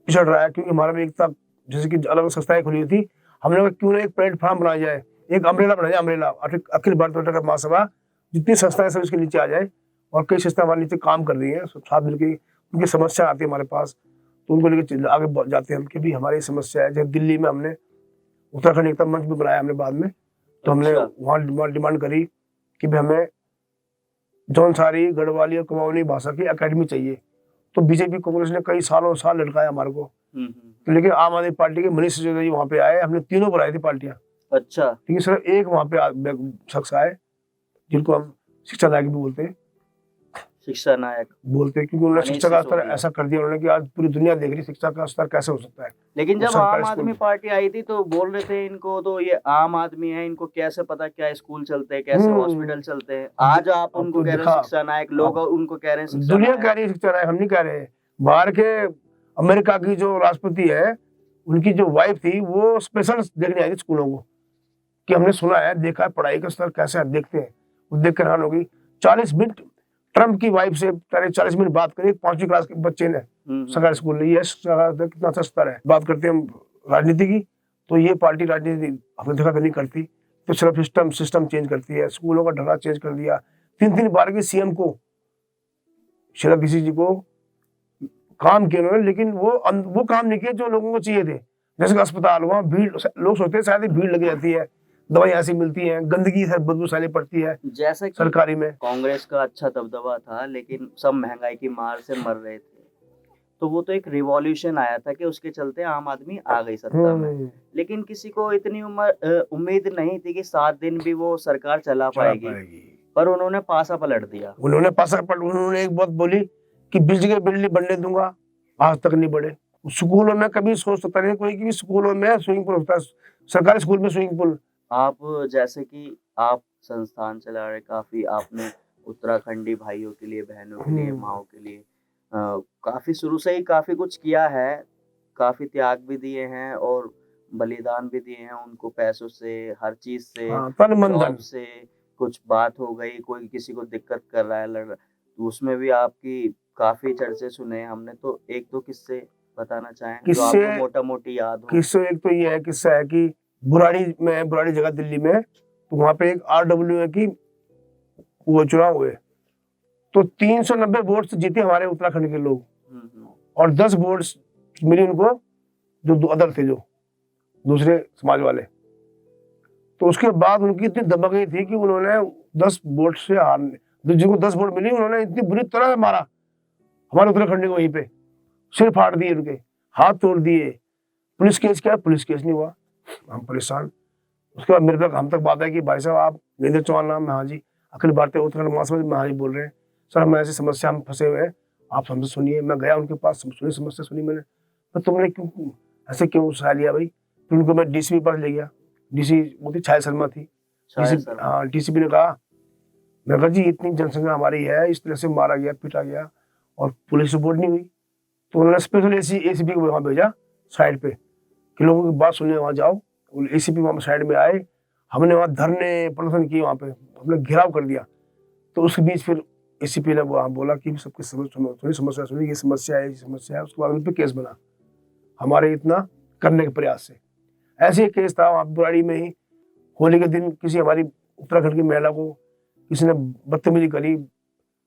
पिछड़ रहा है, क्योंकि हमारा भी एकता, जैसे कि अलग अलग संस्थाएं खुली हुई थी, हमने कहा क्यों ना एक प्लेटफॉर्म बनाया जाए, एक अम्ब्रेला बनाया जाए, अम्ब्रेला अखिल भारतीय उत्तराखंड महासभा, जितनी संस्थाएं सब इसके नीचे आ जाए। और कई संस्थाएं हमारे नीचे काम कर रही हैं, सब साथ मिलकर, उनकी समस्या आती है हमारे पास, तो उनको लेकर आगे जाते हैं हम कि भी हमारी समस्या है। जैसे दिल्ली में हमने उत्तराखंड एकता मंच भी बनाया हमने बाद में, तो हमने वहाँ डिमांड करी कि भाई हमें जौनसारी, गढ़वाली और कुमाऊनी भाषा की अकेडमी चाहिए। तो बीजेपी कांग्रेस ने कई सालों साल लटकाया हमारे को, तो लेकिन आम आदमी पार्टी के मनीष सिसोदिया जी वहाँ पे आए, हमने तीनों बनाई थी पार्टियां।
अच्छा।
लेकिन सिर्फ एक वहाँ पे शख्स आए जिनको हम शिक्षा नायक भी बोलते हैं,
शिक्षा नायक
बोलते हैं, क्योंकि उन्होंने शिक्षा का स्तर ऐसा कर दिया उन्होंने कि आज पूरी दुनिया देख रही शिक्षा का स्तर कैसे हो सकता है।
लेकिन जब आम आदमी पार्टी आई थी तो बोल रहे थे इनको तो ये आम आदमी है, इनको कैसे पता क्या स्कूल चलते हैं, कैसे हॉस्पिटल चलते हैं। आज आप उनको कह रहे हैं शिक्षा नायक, लोग उनको कह रहे हैं शिक्षा
दुनिया कह रही है शिक्षा नायक, हम नहीं कह रहे। बाहर के अमेरिका की जो राष्ट्रपति है, उनकी जो वाइफ थी, वो स्पेशल देखने आई थी स्कूलों को, कि हमने सुना है, देखा है पढ़ाई का स्तर कैसे है, देखते हैं। वो देख कर हैरान हो गई। 40 मिनट ट्रम्प की वाइफ से 40 मिनट बात करी 5वीं क्लास के बच्चे ने सरकारी स्कूल में। ये कितना अच्छा स्तर है। बात करते हैं हम राजनीति की, तो ये पार्टी राजनीति हमने देखा नहीं करती, तो सिर्फ सिस्टम चेंज करती है, स्कूलों का ढांचा चेंज कर दिया। 3 बार की सीएम को, शीला दीक्षित जी को काम किया उन्होंने, लेकिन वो काम नहीं किए जो लोगों को चाहिए थे। जैसे अस्पताल, वहाँ भीड़, लोग सोचते हैं शायद भीड़ लगी जाती है, दवाई ऐसी मिलती है, गंदगी है, बदबू साली पड़ती है।
जैसे कि
सरकारी में
कांग्रेस का अच्छा दबदबा था, लेकिन सब महंगाई की मार से मर रहे थे, तो वो तो एक रिवॉल्यूशन आया था कि उसके चलते आम आदमी आ गई सत्ता में। लेकिन किसी को इतनी उम्मीद नहीं थी कि 7 दिन भी वो सरकार चला पाएगी, पर उन्होंने पासा पलट दिया।
उन्होंने एक बात बोली कि बिजली बिल्ली बनने दूंगा, आज तक नहीं बढ़े। स्कूलों में कभी सोच सकता नहीं कोई कि स्कूलों में स्विमिंग पूल होता है, सरकारी स्कूल में स्विमिंग पूल।
आप जैसे कि आप संस्थान चला रहे, काफी आपने उत्तराखंडी भाइयों के लिए, बहनों के लिए, माओ के लिए काफी शुरू से ही काफी कुछ किया है, काफी त्याग भी दिए हैं और बलिदान भी दिए हैं उनको, पैसों से, हर चीज से, जॉब से। कुछ बात हो गई, कोई किसी को दिक्कत कर रहा है, लड़ रहा, तो उसमें भी आपकी काफी चर्चे सुने हमने। तो 1-2 किस्से बताना चाहें जो आपको मोटा मोटी याद हो?
किस्से एक तो ये है, किस्सा है कि बुराड़ी जगह दिल्ली में, तो वहां पे एक RWA की वो चुनाव हुए, तो 390 वोट जीते हमारे उत्तराखंड के लोग, और 10 वोट मिली उनको जो अदर थे, जो दूसरे समाज वाले। तो उसके बाद उनकी इतनी दबंगई थी कि उन्होंने 10 वोट से हारने, जिनको 10 वोट मिली उन्होंने इतनी बुरी तरह मारा हमारे उत्तराखंड को, वहीं पे सिर फाड़ दिए, उनके हाथ तोड़ दिए। पुलिस केस किया, पुलिस केस नहीं हुआ, हम परेशान। उसके बाद मेरे तक हम तक बात है कि भाई साहब आप गजेंद्र चौहान नाम है, हाँ जी, अखिल भारतीय उत्तराखंड महासमिति में हाँ जी बोल रहे हैं सर, हम ऐसी समस्या हम फंसे हुए हैं, आप हमसे सुनिए। मैं गया उनके पास, सुनी समस्या सुनी मैंने, तो तुमने क्यों ऐसे क्यों सहाय लिया भाई? फिर उनको मैं डीसीपी के पास ले गया, डीसी वो थी छाया शर्मा थी, हाँ डीसीपी ने कहा, मैं कहा जी इतनी जनसंख्या हमारी है, इस तरह से मारा गया पीटा गया और पुलिस रिपोर्ट नहीं हुई, तो उन्होंने स्पेशल एसीपी को वहाँ भेजा साइड पे कि लोगों की बात सुनने वहाँ जाओ। एसीपी वहाँ साइड में आए, हमने वहाँ धरने प्रदर्शन किए, वहाँ पे हमने घेराव कर दिया। तो उसके बीच फिर एसीपी ने वहाँ बोला कि सबकी थोड़ी समस्या सुनी, ये समस्या है, ये समस्या है। उसके बाद उन पर केस बना हमारे इतना करने के प्रयास से। ऐसे एक केस था वहाँ बुराड़ी में ही, होली के दिन किसी हमारी उत्तराखंड की महिला को किसी ने बदतमीजी करी,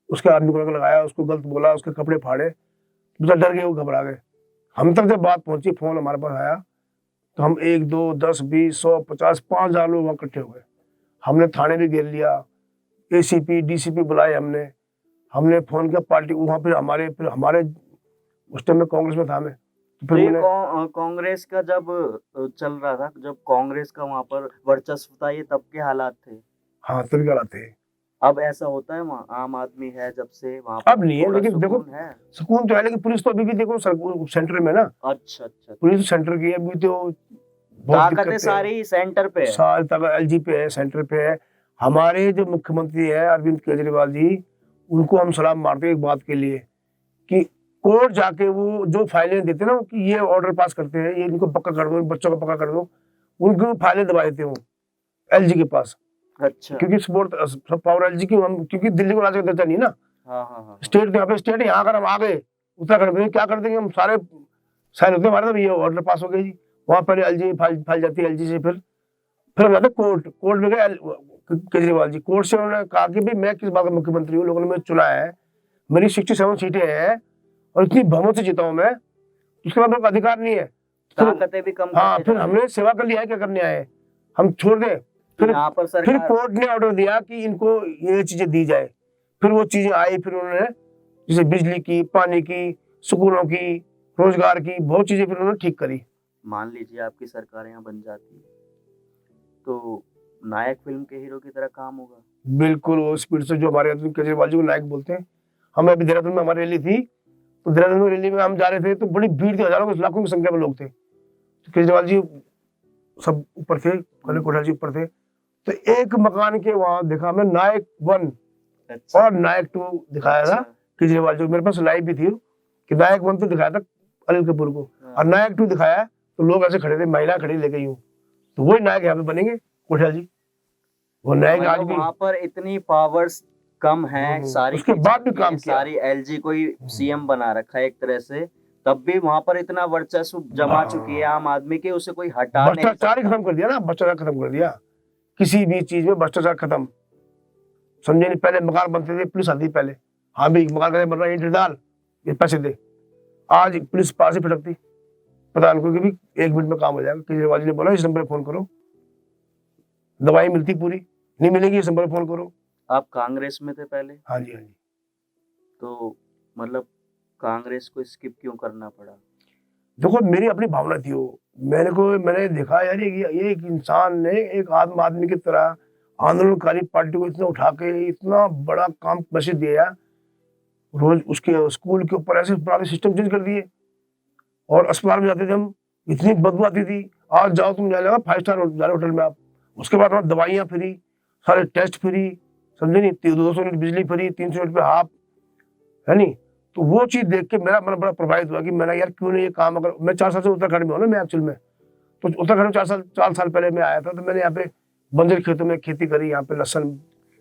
उसके आदमी को लगाया, उसको गलत बोला, उसके कपड़े फाड़े, बेचारा डर गए, वो घबरा गए। हम तक जब बात पहुंची, फोन हमारे पास आया, तो हम 1 2 10 20 100 50 5,000 लोग वहाँ इकट्ठे हो गए। हमने थाने भी घेर लिया, एसीपी डीसीपी बुलाए, हमने फोन किया पार्टी वहाँ। फिर हमारे उस टाइम में कांग्रेस में था मैं, तो फिर मैंने
कांग्रेस का जब चल रहा था, जब कांग्रेस का वहाँ पर वर्चस्व था, ये तब के हालात थे।
हाँ तभी के हालात थे।
अब ऐसा होता है वहाँ? आम आदमी है जब से वहाँ
अब नहीं है, लेकिन देखो सुकून तो है, लेकिन पुलिस तो अभी भी देखो सेंटर में ना। अच्छा, पुलिस सेंटर की अभी तो
ताकतें सारी सेंटर पे है,
सारी ताकत एलजी पे है, सेंटर पे है। हमारे जो मुख्यमंत्री है अरविंद केजरीवाल जी, उनको हम सलाम मारते हैं एक बात के लिए कि कोर्ट जाके वो जो फाइलें देते ना कि ये ऑर्डर पास करते हैं, ये इनको पक्का कर दो, बच्चों को पक्का कर दो, उनको फाइलें दबा देते हो एलजी के पास। अच्छा, क्योंकि सपोर्ट सब पावर एलजी की, हम क्योंकि दिल्ली को राज देता नहीं ना। हाँ। स्टेट यहाँ पे स्टेट, यहाँ अगर हम आ गए उत्तराखंड में क्या कर देंगे हम, सारे साइन होते हमारे, तो ये ऑर्डर पास हो गए जी, वहाँ पहले एलजी फाइल जाती है, एलजी से फिर हम जाते कोर्ट में गए केजरीवाल जी, कोर्ट से उन्होंने कहा कि भाई मैं किस बात का मुख्यमंत्री हूँ, लोगों ने मुझे चुना है, मेरी 67 सीटें हैं और इतनी बहुमत से जीता हूँ मैं, उसके बाद मेरे अधिकार नहीं है, ताकतें भी कम। हाँ, फिर हमने सेवा कर लिया है, क्या करने आए, हम छोड़ दें। फिर कोर्ट ने ऑर्डर दिया कि इनको ये चीजें दी जाए, फिर वो चीजें आई, फिर उन्होंने जैसे बिजली की, पानी की, स्कूलों की, रोजगार की, बहुत चीजें फिर उन्होंने ठीक करी। मान लीजिए आपकी सरकार यहाँ बन जाती है तो नायक फिल्म के हीरो की तरह काम होगा। बिल्कुल, वो स्पीड से जो हमारे केजरीवाल जी को नायक बोलते हैं। हमें अभी देहरादून में हमारी रैली थी, तो देहरादून में रैली में हम जा रहे थे, तो बड़ी भीड़ थी, हजारों लाखों की संख्या में लोग थे। तो केजरीवाल जी सब ऊपर थे, कनक कोठारी जी ऊपर थे, तो एक मकान के वहां देखा हमने नायक 1 और नायक 2 दिखाया था केजरीवाल जी। मेरे पास लाइव भी थी कि नायक 1 तो दिखाया था अनिल कपूर को, और नायक 2 दिखाया तो लोग ऐसे खड़े थे, महिला खड़ी लेके यूं, तो वही नायक यहाँ पे बनेंगे कोठारी जी, वो नायक आज भी। वहाँ पर इतनी पावर्स कम है, सारी उसके बाद भी काम किया, सारी एलजी को ही सीएम बना रखा है एक तरह से, तब भी वहां पर इतना वर्चस्व जमा चुकी है आम आदमी के, उसे कोई हटा नहीं। भ्रष्टाचार खत्म कर दिया ना, भ्रष्टाचार खत्म कर दिया, किसी भी चीज में भ्रष्टाचार खत्म, समझे नहीं। पहले मकान बनते थे, पुलिस आती पहले, हाँ भी मकान कैसे बन रहा है, ईंट डाल, ये पैसे दे, आज पुलिस पास ही फिटकती, पता उनको कि भी 1 मिनट में काम हो जाएगा। केजरीवाल जी ने बोला इस नंबर पर फोन करो, दवाई मिलती पूरी, नहीं मिलेगी इस नंबर पर फोन करो। आप कांग्रेस में थे पहले? हाँ जी, हाँ जी। तो मतलब कांग्रेस को स्किप क्यों करना पड़ा? देखो मेरी अपनी भावना थी वो, मैंने देखा यार ये एक इंसान ने एक आम आदमी की तरह आंदोलनकारी पार्टी को इतना उठा के इतना बड़ा काम मैसेज दिया, रोज उसके स्कूल के ऊपर ऐसे पुराने सिस्टम चेंज कर दिए, और अस्पताल में जाते थे हम, इतनी बदबू आती थी, आज जाओ तुम जाएगा 5 स्टार होटल में आप, उसके बाद दवाइयाँ फ्री, सारे टेस्ट फ्री, समझे नहीं, 200 यूनिट बिजली फ्री, 300 यूनिट पे हाफ, है नहीं। तो वो चीज देख के मेरा मन बड़ा प्रभावित हुआ कि मैंने यार क्यों नहीं ये काम, अगर मैं 4 साल से उत्तराखंड में हूँ ना, मैं एक्चुअल में तो उत्तराखंड में 4 साल पहले मैं आया था, तो मैंने यहाँ पे बंजर खेतों में खेती करी, यहाँ पे लहसुन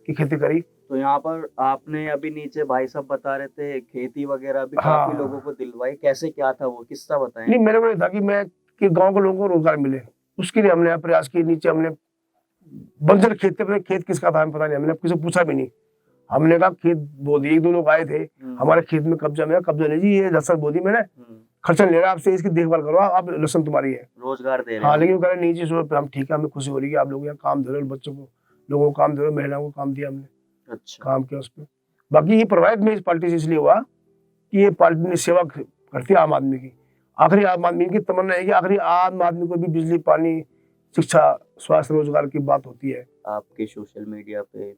की खेती करी। तो यहाँ पर आपने अभी नीचे भाई साहब बता रहे थे खेती वगैरह भी काफी लोगों को दिलवाई, कैसे क्या था वो किस्सा बताएं? नहीं, मेरे को ये था कि मैं कि गाँव के लोगों को रोजगार मिले, उसके लिए हमने प्रयास किए। नीचे हमने बंजर खेत थे, खेत किसका था हमें पता नहीं, हमने किसी पूछा भी नहीं, हमने कहा खेत बो दी, 1-2 लोग आए थे हमारे खेत में कब्जा नहीं जी, ये लहसुन बो दी मैंने, खर्चा ले रहा आपसे, इसकी देखभाल करो आप, लहसुन तुम्हारी है, रोजगार दे रहे हैं। हाँ, लेकिन कह रहे नहीं जी हम ठीक है, हमें खुशी हो रही है आप लोग यहाँ काम दे रहे हो, बच्चों को लोगों को काम दे रहे हो, महिलाओं को काम दिया हमने। अच्छा, काम किया उस पर। बाकी ये प्रभावित में इस पार्टी से इसलिए हुआ कि ये पार्टी ने सेवा करती है आम आदमी की, आखिरी आम आदमी की तमन्ना है कि आखिरी आम आदमी को भी बिजली पानी शिक्षा, स्वास्थ्य, रोजगार की बात होती है।
आपके सोशल मीडिया पे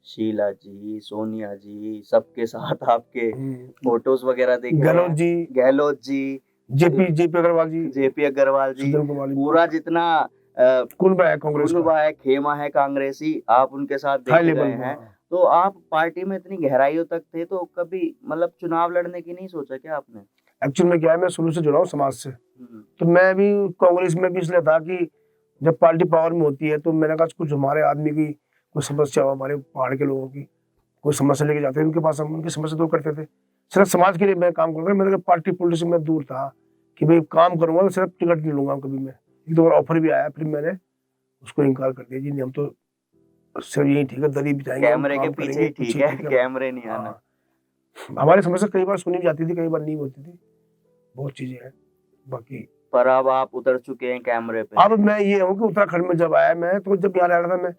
शीला जी, सोनिया जी, सबके साथ आपके फोटोज वगैरह देखे हैं। गहलोत जी,
जेपी अग्रवाल जी,
पूरा जितना
कुनबा है,
खेमा है कांग्रेसी, आप उनके साथ देखे गए हैं। तो आप पार्टी में इतनी गहराइयों तक थे, तो कभी मतलब चुनाव लड़ने की नहीं सोचा क्या आपने?
एक्चुअली में क्या है, मैं शुरू से जुड़ा हूँ समाज से, तो मैं भी कांग्रेस में भी इसलिए था कि जब पार्टी पावर में होती है तो मैंने कहा कुछ हमारे आदमी की कोई समस्या हो, हमारे पहाड़ के लोगों की कोई समस्या लेके जाते थे उनके पास, हम उनकी समस्या दूर करते थे। सिर्फ समाज के लिए मैं काम करता था, मैंने पार्टी पॉलिटिक्स में दूर था कि भाई काम करूंगा तो सिर्फ टिकट नहीं लूंगा कभी मैं। एक दो बार ऑफर भी आया, फिर मैंने उसको इनकार कर दिया, जी नहीं हम तो सिर्फ यही ठीक है, दरी बिछाएंगे,
कैमरे के पीछे ठीक है, कैमरे नहीं आना।
हमारी समस्या कई बार सुनी जाती थी, कई बार नहीं होती थी, बहुत चीजें हैं बाकी।
पर अब आप उतर चुके हैं कैमरे पे।
अब मैं ये हूँ कि उत्तराखंड में जब आया मैं, तो जब यहाँ रह रहा था मैं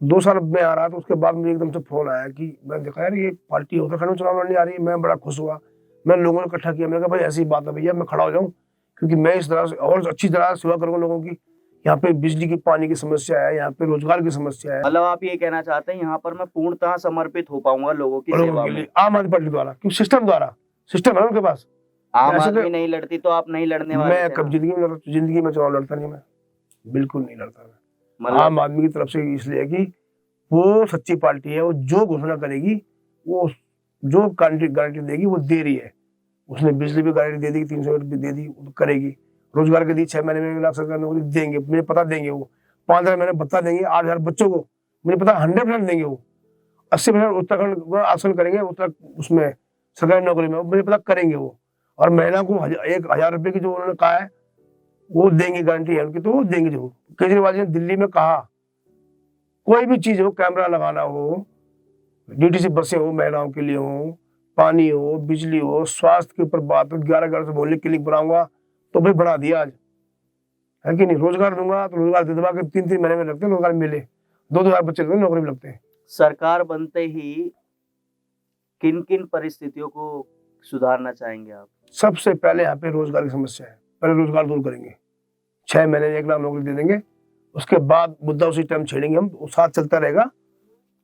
2 साल में आ रहा, तो उसके बाद मुझे एकदम से फोन आया कि मैं देखा यार ये पार्टी उत्तराखंड में चुनाव लड़ने आ रही है। मैं बड़ा खुश हुआ, मैंने लोगों ने इकट्ठा किया, मैंने कहा भाई ऐसी बात है भैया, मैं खड़ा हो जाऊँ, क्योंकि मैं इस तरह से और अच्छी तरह सेवा करूंगा लोगों की। यहाँ पे बिजली की, पानी की समस्या है, यहाँ पे रोजगार की समस्या है।
मतलब आप ये कहना चाहते हैं यहाँ पर मैं पूर्णतः समर्पित हो पाऊंगा लोगों की सेवा में,
आम आदमी पार्टी द्वारा, क्योंकि सिस्टम द्वारा, सिस्टम है उनके पास।
आम आदमी नहीं लड़ती तो आप नहीं लड़ने वाले?
मैं कब जिंदगी में चुनाव लड़ता नहीं, मैं बिल्कुल नहीं लड़ता मैं। आम आदमी की तरफ से इसलिए कि वो सच्ची पार्टी है, वो जो घोषणा करेगी, वो जो गारंटी देगी वो दे रही है। उसने बिजली भी गारंटी दे दी, 300 यूनिट भी दे दी, करेगी। रोजगार के दी 6 महीने में 1 लाख सरकार नौकरी देंगे, मुझे पता देंगे वो। 5 महीने भत्ता देंगे 8,000 बच्चों को, मुझे पता 100% देंगे वो। 80% उत्तराखंड आसन करेंगे उसमें सरकारी नौकरी में, मुझे पता करेंगे वो। और महिला को 1,000 रुपए की जो उन्होंने कहा है वो देंगे, गारंटी है उनकी, तो वो देंगे। जो केजरीवाल जी ने दिल्ली में कहा, कोई भी चीज हो, कैमरा लगाना हो, डीटीसी बसें हो, महिलाओं के लिए हो, पानी हो, बिजली हो, स्वास्थ्य के ऊपर बात हो, 11 से मोहल्ले क्लिनिक बनाऊंगा, तो भाई बढ़ा दिया आज, है कि नहीं। रोजगार दूंगा तो रोजगार दे दबा के 3-3 महीने में लगते हैं रोजगार मिले, 2-2 हजार बच्चे नौकरी में लगते हैं।
सरकार बनते ही किन किन परिस्थितियों को सुधारना चाहेंगे आप? सबसे
पहले यहाँ पे रोजगार की समस्या है, पहले रोजगार दूर करेंगे, 6 महीने में 1 लाख नौकरी दे देंगे। उसके बाद मुद्दा उसी टाइम छेड़ेंगे हम, साथ चलता रहेगा।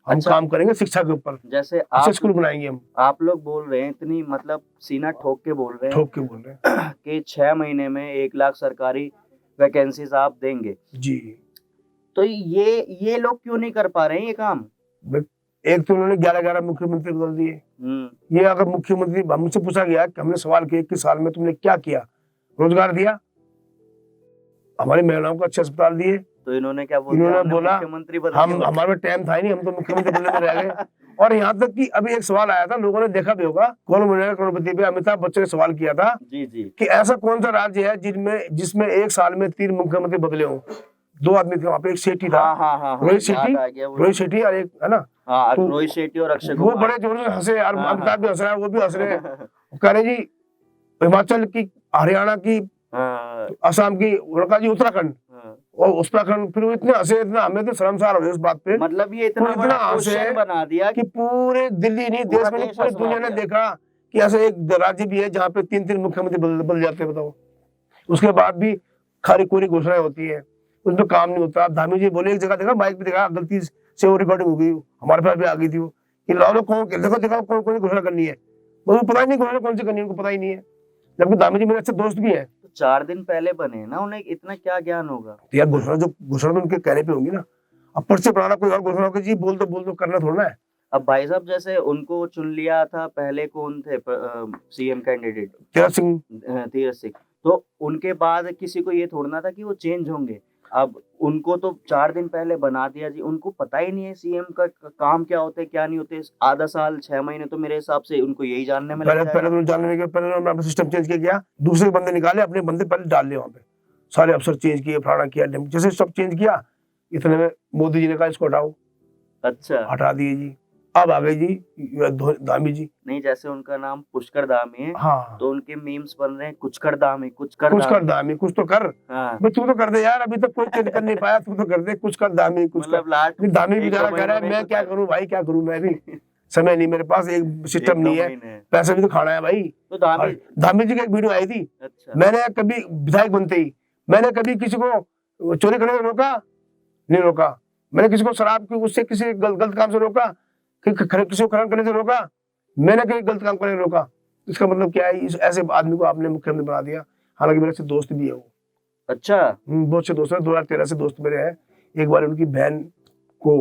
हम काम करेंगे शिक्षा के ऊपर,
जैसे
आप स्कूल बनाएंगे हम।
आप लोग बोल रहे हैं इतनी मतलब सीना ठोक के बोल रहे हैं कि 6 महीने में 1 लाख सरकारी वैकेंसीज आप देंगे
जी।
तो ये लोग क्यों नहीं कर पा रहे हैं ये काम?
एक तो उन्होंने 11 मुख्यमंत्री बदल दिए। ये अगर मुख्यमंत्री, हमसे पूछा गया कि हमने सवाल किया 21 साल में तुमने क्या किया, रोजगार दिया, हमारी महिलाओं को अच्छे अस्पताल दिए,
तो इन्होंने क्या बोला?
इन्होंने बोला हम, हमारे टाइम था ही नहीं, हम तो मुख्यमंत्री बनने में रह गए। और यहाँ तक कि अभी एक सवाल आया था, लोगों ने देखा भी होगा, कौन बनेगा करोड़पति पे, अमिताभ बच्चन ने सवाल किया था
जी
कि ऐसा कौन सा राज्य है जिसमें 1 साल में 3 मुख्यमंत्री बदले हो। 2 आदमी थे वहाँ पे, एक सेठी था, रोहित शेट्टी और एक है ना,
रोहित शेट्टी और अक्षय कुमार।
वो बड़े जोर से हंसे यार, अमिताभ भी हंस रहा है, वो भी हंस रहे हैं, कह रहे जी हिमाचल की, हरियाणा की, असम की, उनका जी उत्तराखंड, और उत्तराखंड। फिर वो इतने हंसे, इतना हमें तो शर्मसार हो गए उस बात पे।
मतलब ये इतना हंसे बना दिया
कि पूरे दिल्ली नहीं, देश में पूरी दुनिया ने देखा कि ऐसा एक राज्य भी है जहाँ पे 3-3 मुख्यमंत्री बदल जाते हैं, बताओ। उसके बाद भी खारी कोरी घोषणाएं होती है, उसमें काम नहीं होता। धामी जी बोले, एक जगह देखा, माइक पे देखा, गलती से वो रिकॉर्डिंग हो गई, हमारे पास भी आ गई थी वो, कि लाओ कौन कौन कौन घोषणा करनी है, वो पता ही नहीं घोषणा कौन सी करनी है, उनको पता ही नहीं है, जबकि धामी जी मेरे अच्छे दोस्त भी हैं।
4 दिन पहले बने ना, उन्हें इतना क्या ज्ञान होगा?
तो यार घोषणा तो उनके कहने पे होंगी ना, अब पर्चे बनाना कोई और घोषणा होगी, जी बोल दो करना थोड़ा है।
अब भाई साहब जैसे उनको चुन लिया था, पहले कौन थे सीएम कैंडिडेट? तीरथ सिंह। तो उनके बाद किसी को ये थोड़ना था कि वो चेंज होंगे। अब उनको तो 4 दिन पहले बना दिया जी, उनको पता ही नहीं है सीएम का काम क्या होते क्या नहीं होते। आधा साल 6 महीने तो मेरे हिसाब से उनको यही जानने में लग जाएगा।
पहले उन्होंने सिस्टम चेंज किया, दूसरे बंदे निकाले, अपने बंदे पहले डाल लिए वहां पे, सारे अफसर चेंज किए, फलाना किया, जैसे सब चेंज किया, इतने में मोदी जी ने कहा इसको हटाओ।
अच्छा,
हटा दिए जी। अब आ गए जी धामी जी।
नहीं, जैसे उनका नाम पुष्कर धामी है,
हाँ,
तो उनके मीम्स बन रहे हैं कुचकर धामी, कुछ तो
कर। हाँ। तू तो कर दे यार, अभी तक कोई चेंज कर नहीं पाया, तू तो कर दे कुचकर धामी, मतलब धामी बेचारा कह रहा है मैं क्या करूं भाई, क्या करूं, मैं भी समय नहीं मेरे पास, एक सिस्टम नहीं है, पैसे भी तो खाना है भाई।
तो धामी
जी की एक वीडियो आई थी। अच्छा। मैंने कभी विधायक बनते ही मैंने कभी किसी को वो चोरी करने से रोका? नहीं रोका। मैंने किसी को शराब की उससे किसी गलत काम से रोका? किसी को खनन करने से रोका? मैंने कहीं गलत काम करने से रोका? इसका मतलब क्या है? इस ऐसे आदमी को आपने मुख्यमंत्री बना दिया। हालांकि मेरे से दोस्त भी है वो।
अच्छा,
बहुत से दोस्त है, 2013 से दोस्त मेरे हैं। एक बार उनकी बहन को,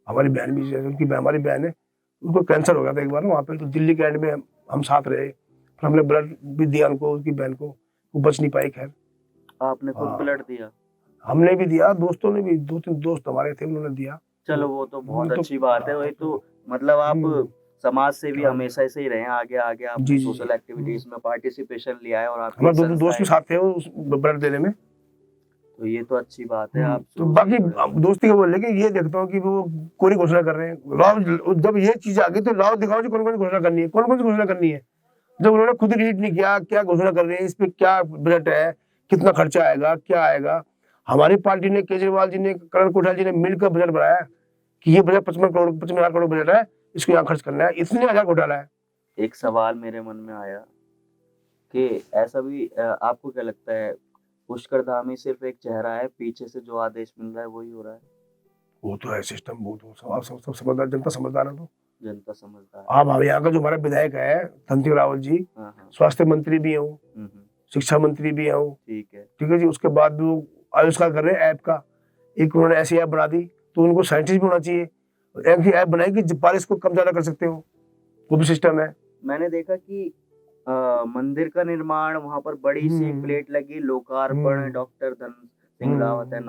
हमारी बहन भी है, हमारी बहन है, उनको कैंसर हो गया था एक बार वहाँ पे, तो दिल्ली के एंड में हम साथ रहे, फिर हमने ब्लड भी दिया उनको, उसकी बहन को, वो बच नहीं पाई। खैर
आपने खुद ब्लड दिया?
हमने भी दिया, दोस्तों ने भी, 2-3 दोस्त हमारे थे, उन्होंने दिया।
चलो वो तो बहुत अच्छी बात है। वही तो मतलब आप समाज से भी हमेशा से ही रहे, आगे आगे आप सोशल एक्टिविटीज में पार्टिसिपेशन लिया है और आपकी
हमारे दोस्त भी साथ थे उस ब्लड देने में,
तो ये तो अच्छी बात है। आप
तो बाकी दोस्ती का बोल, लेकिन ये देखता हूँ कि वो कोई घोषणा कर रहे हैं। लाओ, जब ये चीज आ गई तो लाओ दिखाओ जी कौन कौन सी घोषणा करनी है, कौन कौन सी घोषणा करनी है। जब उन्होंने खुद रीड नहीं किया क्या घोषणा कर रहे हैं, इस पे क्या बजट है, कितना खर्चा आएगा, क्या आएगा। हमारी पार्टी ने, केजरीवाल जी ने, करण कोठारी जी ने मिलकर बजट बनाया कि ये बजट 55,000 करोड़ बजट है, इसको यहाँ खर्च करना है। इतने हजार घोटाला है।
एक सवाल मेरे मन में आया कि ऐसा भी आपको क्या लगता है, पुष्कर धामी सिर्फ एक चेहरा है, पीछे से जो आदेश मिल रहा है वही हो रहा है? वो
तो है सिस्टम, वो तो सब समझदार, जनता समझदार है। तो
जनता समझदार।
आप यहाँ का जो हमारा विधायक है धनसिंह रावत जी, स्वास्थ्य मंत्री भी है, शिक्षा मंत्री भी है, ठीक है जी। उसके बाद भी वो आविष्कार कर रहे हैं ऐप का, एक उन्होंने ऐसी ऐप बना दी, तो उनको साइंटिस्ट भी होना चाहिए। ऐसी ऐप बनाई कि बारिश को कम ज्यादा कर सकते हो, वो भी सिस्टम है।
मैंने देखा कि मंदिर का निर्माण, वहां पर बड़ी सी प्लेट लगी, लोकार्पण डॉक्टर धन सिंह रावत है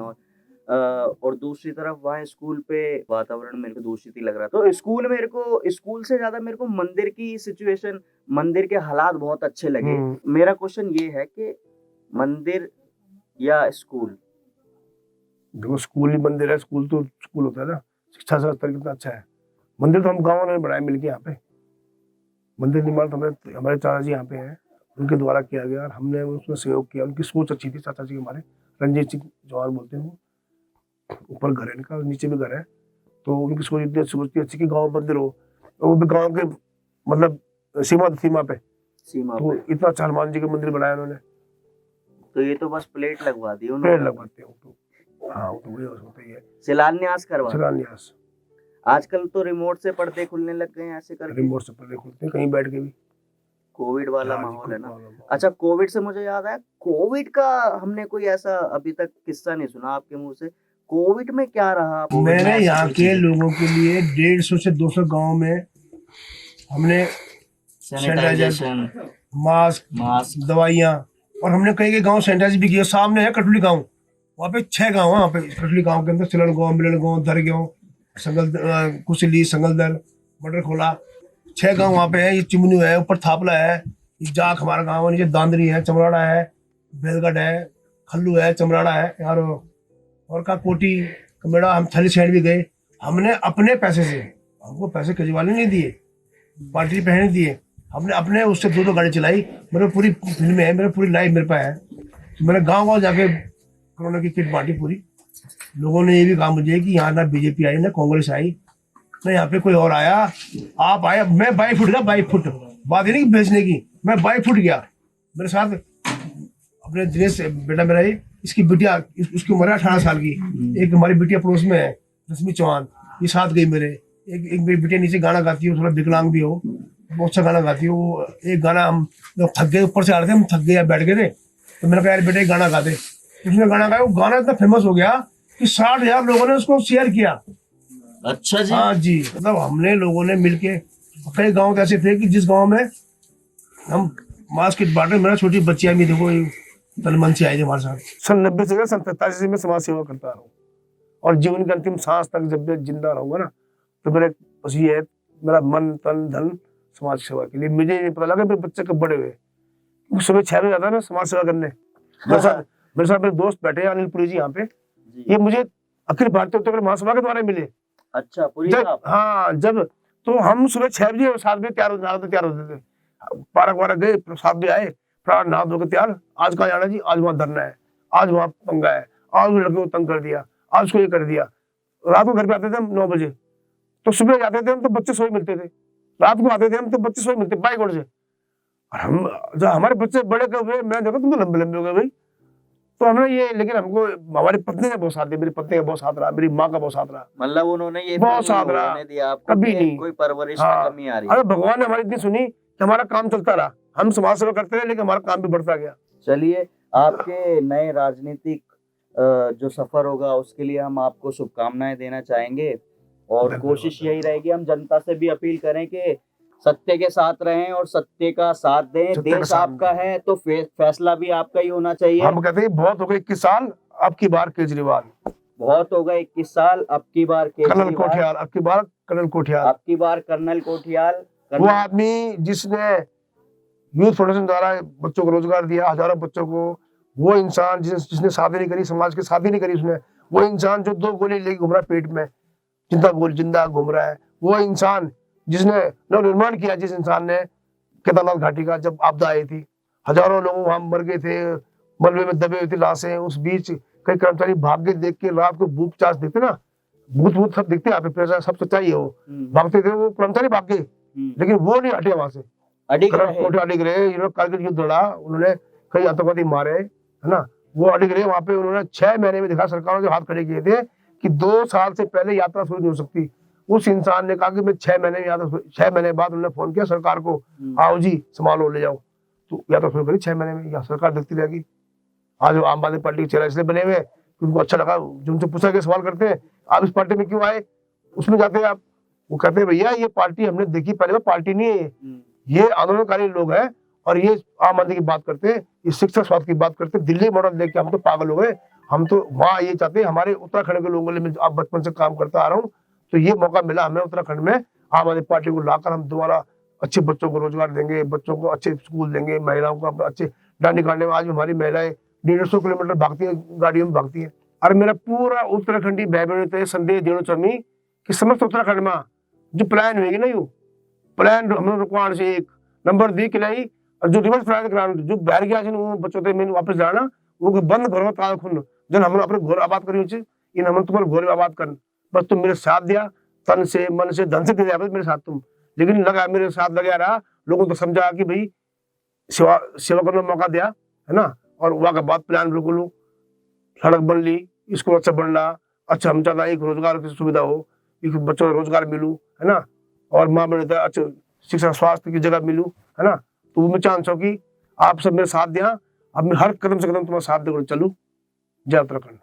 और दूसरी तरफ वहाँ स्कूल पे वातावरण मेरे को दूषित ही लग रहा था। तो स्कूल से ज्यादा मेरे को मंदिर की सिचुएशन, मंदिर के हालात बहुत अच्छे लगे। मेरा क्वेश्चन ये है कि मंदिर या स्कूल?
देखो स्कूल ही मंदिर है, स्कूल तो स्कूल होता है ना। शिक्षा का स्तर कितना अच्छा है। मंदिर तो हम गाँव ने बनाए मिलके, यहाँ पे मंदिर निर्माण तो हमारे चाचा जी यहाँ पे हैं, उनके द्वारा किया गया और हमने उसमें सहयोग किया। उनकी सोच अच्छी थी, चाचा जी हमारे रंजीत सिंह जवाहर बोलते हैं, वो ऊपर घर है इनका, नीचे भी घर है। तो उनकी सोच इतनी अच्छी कि गाँव मंदिर हो, वो भी गाँव के मतलब सीमा पे तो इतना अच्छा हनुमान जी का मंदिर बनाया उन्होंने।
तो ये तो बस प्लेट लगवा दी
उन्होंने, प्लेट लगवाते हैं तो, हाँ वो तो वही होता ही है,
शिलान्यास करवा।
शिलान्यास।
आजकल तो रिमोट से पर्दे खुलने लग गए हैं, ऐसे करके
रिमोट से पर्दे खुलते हैं कहीं बैठ के भी।
कोविड वाला माहौल है ना। अच्छा, कोविड से मुझे याद आया, कोविड का हमने कोई ऐसा अभी तक किस्सा नहीं सुना आपके मुंह से। कोविड में क्या रहा?
मैंने यहाँ के लोगों के लिए 150 से 200 गाँव में हमने सैनिटाइजेशन, मास्क, दवाइयाँ, और हमने कई गाँव सैनिटाइज भी किया। सामने है कटुली गाँव, वहाँ पे 6 गाँव है। वहाँ पे कटुली गाँव के अंदर सिलन गाँव, मिलन गाँव, दर गाँव, कुशली, संगलदल, मटर खोला, 6 गाँव वहाँ पे है। ये चिमनी है, ऊपर थापला है, जाख हमारा गाँव है, नीचे दांदरी है, चमराड़ा है, बेलगढ़ है, खल्लू है, चमराड़ा है यार, और का कोटी कमेड़ा। हम थली साइड भी गए, हमने अपने पैसे से, हमको पैसे केजरीवाल ने नहीं दिए, पार्टी पे नहीं दिए, हमने अपने उससे 2 गाड़ी चलाई। मेरे पूरी फिल्म है, मेरे पूरी लाइफ मेरे पास है। तो मैंने गाँव जाके कोरोना की किट बांटी पूरी। लोगों ने ये भी कहा मुझे कि यहाँ ना बीजेपी आई, ना कांग्रेस आई, ना यहाँ पे कोई और आया, आप आए। मैं 22 फुट गया, 22 फुट, बात ही नहीं बेचने की, मैं 22 फुट गया। मेरे साथ अपने दिनेश बेटा मेरा, इसकी बिटिया, उसकी उम्र है 18 साल की, एक हमारी बिटिया पड़ोस में है रश्मि चौहान, ये साथ गई मेरे। एक मेरी बिटिया नीचे गाना गाती है, थोड़ा विकलांग भी हो, बहुत अच्छा गाना गाती है वो। एक गाना हम लोग थक गए, ऊपर से आ रहे थे, हम थक गए, बैठ गए थे, तो मैंने कहा यार बेटे गाना गा दे। उसने गाना गाया, वो गाना इतना फेमस हो गया कि 60,000 लोगों ने उसको शेयर किया।
अच्छा जी।
हाँ जी, मतलब हमने लोगों ने मिलके, कई गाँव ऐसे थे कि जिस गाँव में हम मास्क किट बांटे, मेरा छोटी बच्चियां भी देखो तलमन से आई थी हमारे साथ। सन 90 से 87 से मैं समाज सेवा करता रहा हूँ, और जीवन के अंतिम सांस तक जब मैं जिंदा रहूंगा ना, तो मेरे बस ये है, मेरा मन तन धन समाज सेवा के लिए। मुझे नहीं पता लगा मेरे बच्चे कब बड़े हुए। सुबह 6 बजे जाता है ना समाज सेवा करने। मेरे साथ मेरे दोस्त बैठे हैं अनिल पुरी जी यहाँ पे, ये मुझे अखिल भारतीय उत्तर महासभा के द्वारा मिले।
अच्छा, पुरी साहब?
हाँ, जब तो हम सुबह 6 बजे और 7 बजे तैयार होते थे, पार्क वार्क गए, 7 बजे आए, फिर नहा धो के तैयार, आज कहाँ जाना जी, आज वहाँ धरना है, आज वहाँ पंगा है, आज वो लड़के को तंग कर दिया, आज उसको ये कर दिया। रात को घर पे आते थे हम 9 बजे, तो सुबह जाते थे हम तो बच्चे सोए मिलते थे, रात को आते थे हम तो बच्चे सोए मिलते बाइक से। और हम जब हमारे बच्चे बड़े कब हुए, मैं देखा तुम तो लंबे लंबे हो गए भाई। तो हमने ये, लेकिन हमको हमारी पत्नी ने बहुत साथ दिया, मेरी पत्नी का बहुत साथ रहा, मेरी माँ का बहुत साथ रहा,
मतलब उन्होंने ये
बहुत
फील
साथ
नहीं
रहा,
होने दिया आपको
कभी
कि
नहीं।
कोई परवरिश
हाँ,
में कमी आ रही है।
अरे भगवान ने हमारी इतनी सुनी कि हमारा काम चलता रहा, हम समाज सेवा करते रहे, लेकिन हमारा काम भी बढ़ता गया।
चलिए, आपके नए राजनीतिक जो सफर होगा उसके लिए हम आपको शुभकामनाएं देना चाहेंगे, और कोशिश यही रहेगी, हम जनता से भी अपील करें कि सत्य के साथ रहें और सत्य का साथ दें। देश आपका है तो फैसला भी आपका ही होना चाहिए।
हम कहते हैं बहुत हो गए 21 साल, अब की बार केजरीवाल,
बहुत हो गए 21 साल, अब की बार
कर्नल कोठियाल, अब की बार कर्नल कोठियाल,
अब की बार कर्नल कोठियाल।
वो आदमी जिसने यूथ फाउंडेशन द्वारा बच्चों को रोजगार दिया, हजारों बच्चों को, वो इंसान जिसने शादी नहीं करी, समाज की शादी नहीं करी उसने, वो इंसान जो 2 गोली लेके घूम रहा है पेट में, जिंदा घूम रहा है, वो इंसान जिसने नव निर्माण किया, जिस इंसान ने केदारनाथ घाटी का, जब आपदा आई थी, हजारों लोग वहां मर गए थे, मलबे में दबे हुए थे लाशें, उस बीच कई कर्मचारी भाग के देख के, रात को भूख चास देखते ना, भूत सब दिखते, यहाँ पे सब सच्चाई है, वो भागते थे, वो कर्मचारी भाग गए, लेकिन वो नहीं हटे वहां से, अडिग रहे, कारगिल युद्ध लड़ा, उन्होंने कई आतंकवादी मारे, है ना, वो अडिग रहे वहां पे। उन्होंने 6 महीने में दिखा, सरकारों ने हाथ खड़े किए थे कि 2 साल से पहले यात्रा शुरू नहीं हो सकती। उस इंसान ने कहा कि मैं 6 महीने में यात्रा, 6 महीने बाद उन्होंने फोन किया सरकार को, आओ जी संभालो, ले जाओ, तो यात्रा शुरू करी 6 महीने में, या सरकार देखती रहेगी। आज वो आम आदमी पार्टी के चेहरा इसलिए बने हुए कि उनको अच्छा लगा, जो उनसे पूछा गया सवाल करते हैं, आप इस पार्टी में क्यों आए, उसमें जाते हैं आप, वो कहते हैं भैया ये पार्टी हमने देखी, पहले बार पार्टी नहीं है, ये आंदोलनकारी लोग हैं, और ये आम आदमी की बात करते हैं, ये शिक्षा स्वास्थ्य की बात करते हैं, दिल्ली मॉडल देख के हम तो पागल हो गए, हम तो वहाँ ये चाहते हैं, हमारे उत्तराखंड के लोगों ने, आप बचपन से काम करता आ रहा हूँ, तो ये मौका मिला हमें उत्तराखंड में आम आदमी पार्टी को लाकर, हम दोबारा अच्छे बच्चों को रोजगार देंगे, बच्चों को अच्छे स्कूल देंगे, महिलाओं को अच्छे डांडी निकालने में, आज हमारी महिलाएं 150 किलोमीटर भागती है, गाड़ियों में भागती है। और मेरा पूरा उत्तराखंडी भाई बहन संदेश देना चाहूँ कि समस्त उत्तराखंड में जो प्लान हुएगी ना, यू प्लान हमने रुकवाण से 1 नंबर दी कि नहीं, और जो रिवर्स प्लान कराना, जो बाहर गया बच्चों थे मैंने वापस जाना, वो बंद करो ताल खुन, जन हमने अपने घोर आबाद करी इन हमने तुम्हारे घोर आबाद कर, बस तुम मेरे साथ दिया, तन से मन से धन से दे दिया मेरे साथ तुम, लेकिन लगा मेरे साथ लगा रहा, लोगों को समझा कि भाई सेवा करने का मौका दिया, है ना, और वहाँ का बात प्लान बिल्कुल, सड़क बन ली, स्कूल अच्छा बन रहा, अच्छा हम चाहता एक रोजगार की सुविधा हो, एक बच्चों को रोजगार मिलू, है ना, और माँ बने अच्छा शिक्षा स्वास्थ्य की जगह मिलू, है ना, तो वो मैं चाहता हूँ कि आप सब मेरे साथ दिया, अब मैं हर कदम से कदम तुम्हारा साथ देकर चलूँ। जय उत्तराखंड।